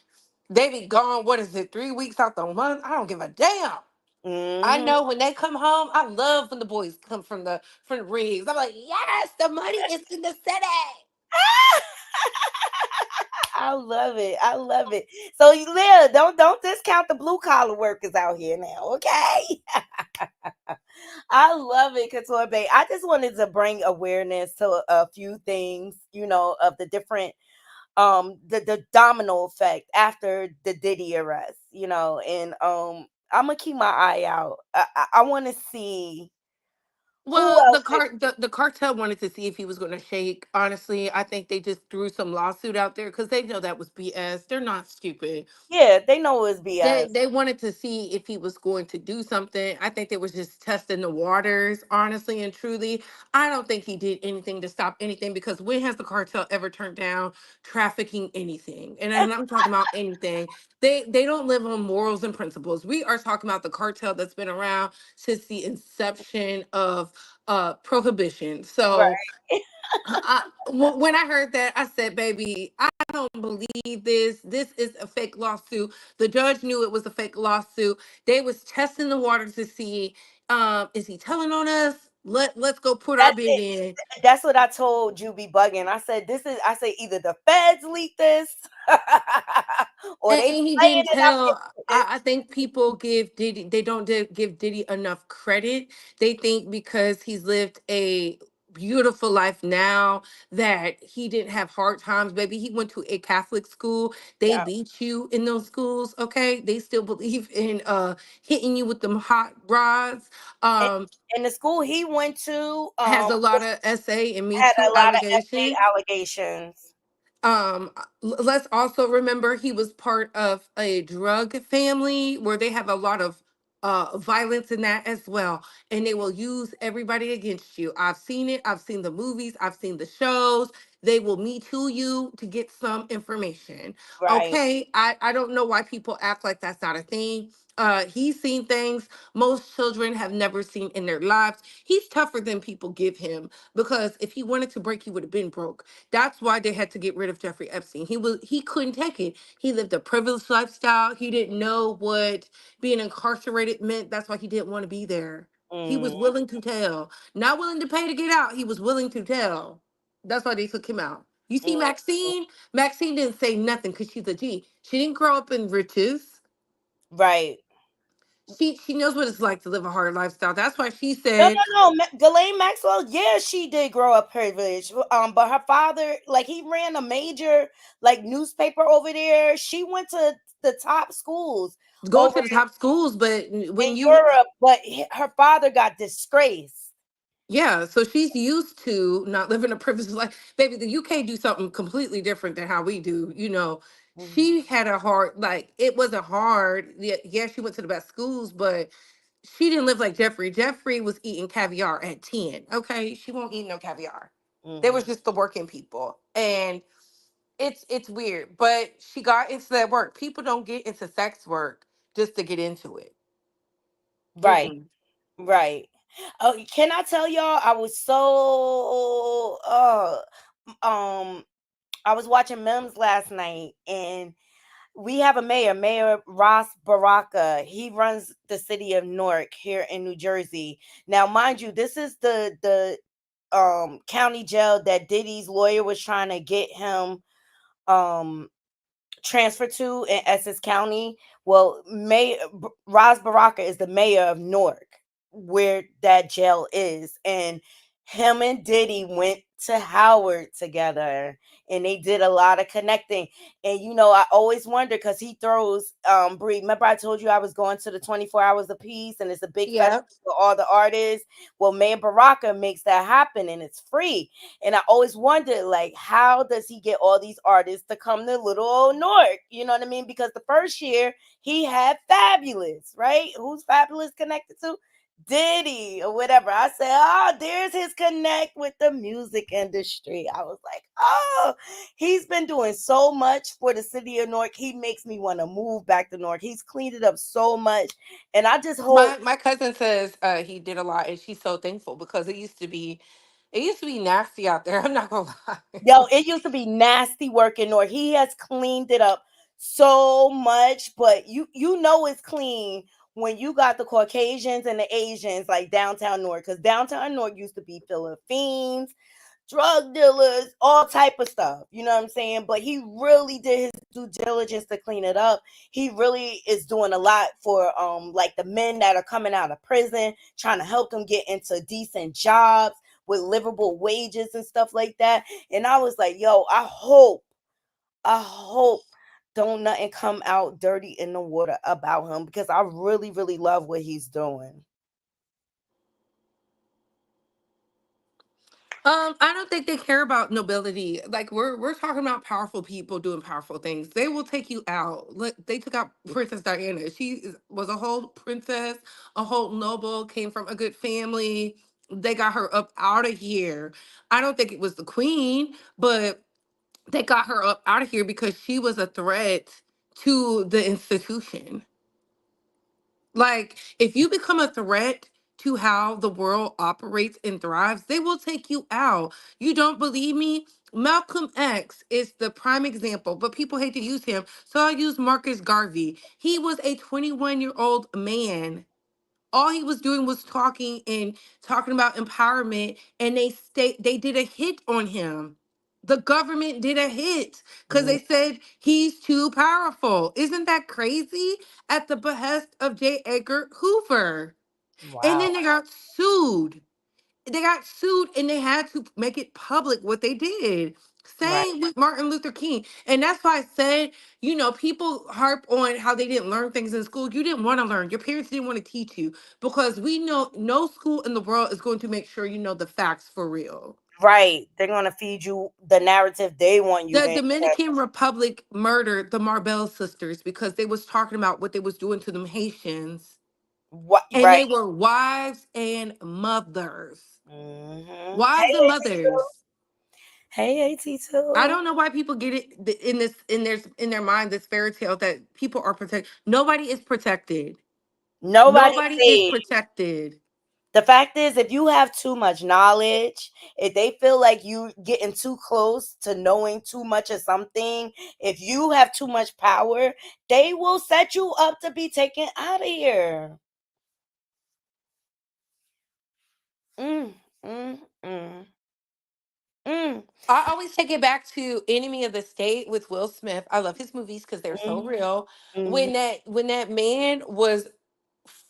They be gone, what is it, 3 weeks out the month? I don't give a damn. I Hmm. know when they come home, I love when the boys come from the rigs. I'm like, yes, the money is in the city. I love it. I love it. So you live. Don't discount the blue collar workers out here now, okay? I love it, Couture Bay. I just wanted to bring awareness to a few things, you know, of the different the domino effect after the Diddy arrest, you know, and I'm gonna keep my eye out. I want to see who Well, else. the cartel wanted to see if he was going to shake. Honestly, I think they just threw some lawsuit out there because they know that was BS. They're not stupid. Yeah, they know it's They BS. they wanted to see if he was going to do something. I think they was just testing the waters, honestly and truly. I don't think he did anything to stop anything because when has the cartel ever turned down trafficking anything? And I'm talking about anything. They don't live on morals and principles. We are talking about the cartel that's been around since the inception of prohibition. So Right. when I heard that, I said, "Baby, I don't believe this. This is a fake lawsuit." The judge knew it was a fake lawsuit. They was testing the water to see, is he telling on us? Let's go put our That's bid it. in. That's what I told you be bugging. I said this is. I said either the feds leaked this, or they And he playing didn't it out tell. there. I think people give Diddy. They don't give Diddy enough credit. They think because he's lived a beautiful life now that he didn't have hard times. Baby, he went to a Catholic school. They Yeah. beat you in those schools. Okay, they still believe in hitting you with them hot rods. And, Um, and the school he went to has a lot of SA and Me had Too a lot of allegations. FA allegations. Let's also remember he was part of a drug family where they have a lot of violence in that as well, and they will use everybody against you. I've seen it. I've seen the movies. I've seen the shows. They will me too you to get some information. Right. Okay, I don't know why people act like that's not a thing. He's seen things most children have never seen in their lives. He's tougher than people give him because if he wanted to break, he would have been broke. That's why they had to get rid of Jeffrey Epstein. He couldn't take it. He lived a privileged lifestyle. He didn't know what being incarcerated meant. That's why he didn't want to be there. He was Mm, willing to tell. Not willing to pay to get out. He was willing to tell. That's why they took him out. You see mm, Maxine? Maxine didn't say nothing because she's a G. She didn't grow up in riches. right. She knows what it's like to live a hard lifestyle. That's why she No, said, no, no. Ghislaine Maxwell, yeah, she did grow up privileged. But her father, like, he ran a major like newspaper over there. She went to the top schools go over to the top schools, but in when you Europe, but her father got disgraced. yeah, so she's used to not living a privileged life. Baby, the UK do something completely different than how we do. Mhm. She had a hard, like, it wasn't hard. Yeah, she went to the best schools, but she didn't live like Jeffrey. Jeffrey was eating caviar at 10. Okay. She won't eat no caviar. There was Mhm. just the working people. And it's weird. But she got into that work. People don't get into sex work just to get into it. Right, Mm-mm. right. Oh, can I tell y'all? I was so I was watching memes last night, and we have a mayor Ross Baraka. He runs the city of Newark here in New Jersey. Now, mind you, this is the county jail that Diddy's lawyer was trying to get him um transferred to in Essex County. Well, Ross Baraka is the mayor of Newark, where that jail is, and him and Diddy went to Howard together, and they did a lot of connecting. And I always wonder because he throws Bree. Remember, I told you I was going to the 24 hours of peace, and it's a big festival Yep. for all the artists. Well, Mayor Baraka makes that happen, and it's free. And I always wondered, like, how does he get all these artists to come to little old Newark? You know what I mean? Because the first year he had Fabulous, right? Who's Fabulous connected to? Diddy or whatever. I said, oh, there's his connect with the music industry. I was like, oh, he's been doing so much for the city of Newark. He makes me want to move back to Newark. He's cleaned it up so much. And I just hope. My cousin says he did a lot, and she's so thankful because it used to be nasty out there. I'm not gonna lie. Yo, it used to be nasty working, or he has cleaned it up so much, but you know it's clean when you got the Caucasians and the Asians like downtown Newark, because downtown Newark used to be full of fiends, drug dealers, all type of stuff. You know what I'm saying? But he really did his due diligence to clean it up. He really is doing a lot for like the men that are coming out of prison, trying to help them get into decent jobs with livable wages and stuff like that. And I was like, yo, I hope don't nothing come out dirty in the water about him, because I really, really love what he's doing. I don't think they care about nobility. Like we're talking about powerful people doing powerful things. They will take you out. Look, they took out Princess Diana. Was a whole princess, a whole noble, came from a good family. They got her up out of here. I don't think it was the queen, but they got her up out of here because she was a threat to the institution. Like, if you become a threat to how the world operates and thrives, they will take you out. You don't believe me? Malcolm X is the prime example, but people hate to use him. So I'll use Marcus Garvey. He was a 21-year-old man. All he was doing was talking about empowerment, and they did a hit on him. The government did a hit because Mm, they said he's too powerful. Isn't that crazy? At the behest of J. Edgar Hoover. And wow. then they got sued. They got sued and they had to make it public what they did. Right. Same with Martin Luther King. And that's why I said, people harp on how they didn't learn things in school. You didn't want to learn. Your parents didn't want to teach you because we know no school in the world is going to make sure you know the facts for real. Right. They're gonna feed you the narrative they want you The to accept. Dominican Republic murdered the Marbell sisters because they was talking about what they was doing to them Haitians. What, And right. they were wives and mothers. Wives Hey, and AT2. mothers. Hey, I AT2. don't know why people get it in their mind this fairy tale that people are protected. Nobody is protected. Nobody's Nobody is safe. protected. The fact is, if you have too much knowledge, if they feel like you getting too close to knowing too much of something, if you have too much power, they will set you up to be taken out of here. Mm, mm, mm, mm. I always take it back to Enemy of the State with Will Smith. I love his movies because they're so Mm, real. mm. When that man was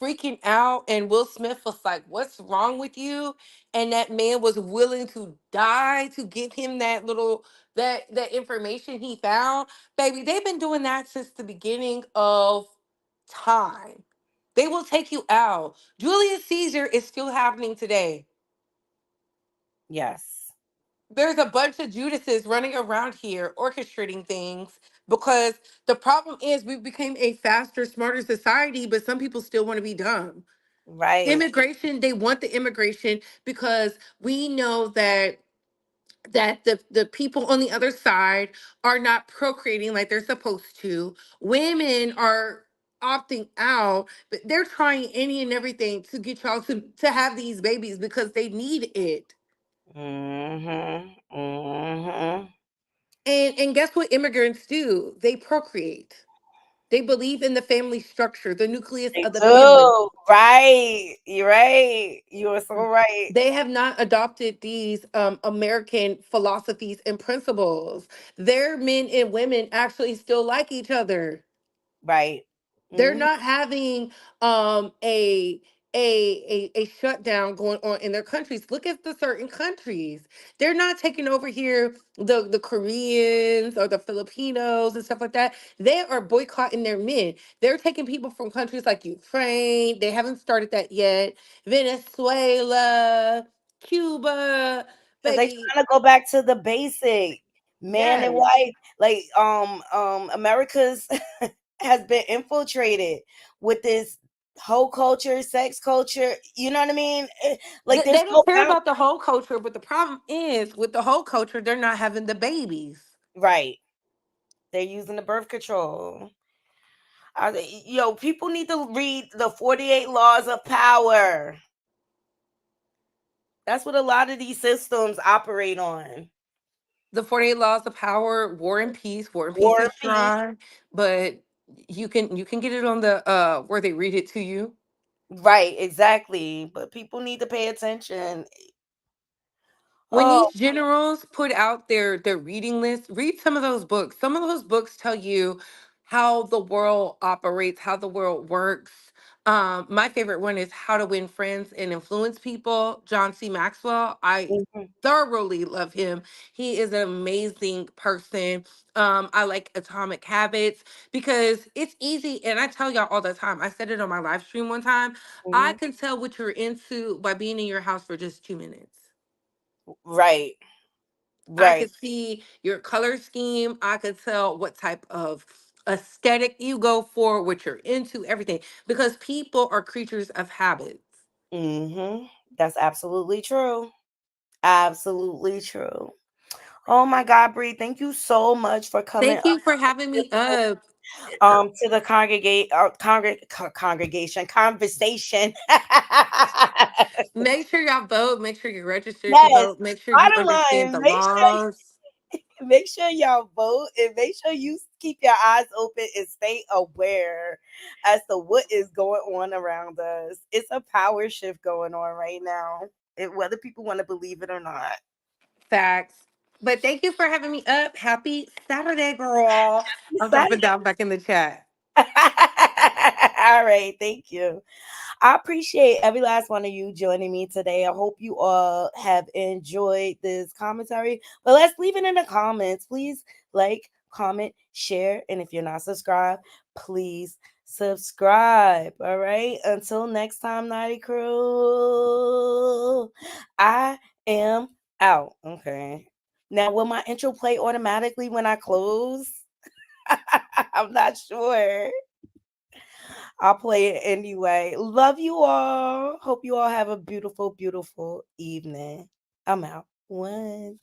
freaking out, and Will Smith was like, "What's wrong with you?" And that man was willing to die to give him that little that information he found. Baby, they've been doing that since the beginning of time. They will take you out. Julius Caesar is still happening today. Yes. There's a bunch of Judases running around here orchestrating things because the problem is we became a faster, smarter society, but some people still want to be dumb. Right. Immigration, they want the immigration because we know that the people on the other side are not procreating like they're supposed to. Women are opting out, but they're trying any and everything to get y'all to have these babies because they need it. Mm-hmm. Mm-hmm. And guess what immigrants do? They procreate. They believe in the family structure, the nucleus They of the family. do. Right. You're right. You are so right. They have not adopted these American philosophies and principles. Their men and women actually still like each other. Right. They're Mm-hmm. not having a shutdown going on in their countries. Look at the certain countries. They're not taking over here the Koreans or the Filipinos and stuff like that. They are boycotting their men. They're taking people from countries like Ukraine. They haven't started that yet. Venezuela, Cuba, Because they baby. trying to go back to the basic man and Yes. wife. Like America's has been infiltrated with this whole culture, sex culture. You know what I mean? Like They there's no don't care bound. about the whole culture, but the problem is with the whole culture, they're not having the babies. Right. They're using the birth control. People need to read the 48 laws of power. That's what a lot of these systems operate on. The 48 laws of power, war and peace. War and peace War is and peace. dry, but you can get it on the where they read it to you. Right, exactly. But people need to pay attention. When Oh, these generals put out their reading list, read some of those books. Some of those books tell you how the world operates, how the world works. My favorite one is How to Win Friends and Influence People. John C. Maxwell. I mhm. thoroughly love him. He is an amazing person. I like Atomic Habits because it's easy, and I tell y'all all the time. I said it on my live stream one time. I Mhm. can tell what you're into by being in your house for just 2 minutes. Right, I right. could see your color scheme. I could tell what type of aesthetic you go for, what you're into, everything. Because people are creatures of habits. That's absolutely true. Absolutely true. Oh my God, Bree, thank you so much for coming Thank up you for having me up. to the congregation conversation. Make sure y'all vote. Make sure you're registered to Yes. vote. Make sure you Bottom understand line, the laws. make sure y'all vote and make sure you keep your eyes open and stay aware as to what is going on around us. It's a power shift going on right now, whether people want to believe it or not. Facts. But thank you for having me up. Happy Saturday, girl. I'm dropping Saturday. down back in the chat. All right, thank you. I appreciate every last one of you joining me today. I hope you all have enjoyed this commentary. But let's leave it in the comments. Please like, comment, share. And if you're not subscribed, please subscribe. All right. Until next time, Naughty Crew. I am out. Okay. Now, will my intro play automatically when I close? I'm not sure. I'll play it anyway. Love you all. Hope you all have a beautiful, beautiful evening. I'm out. One.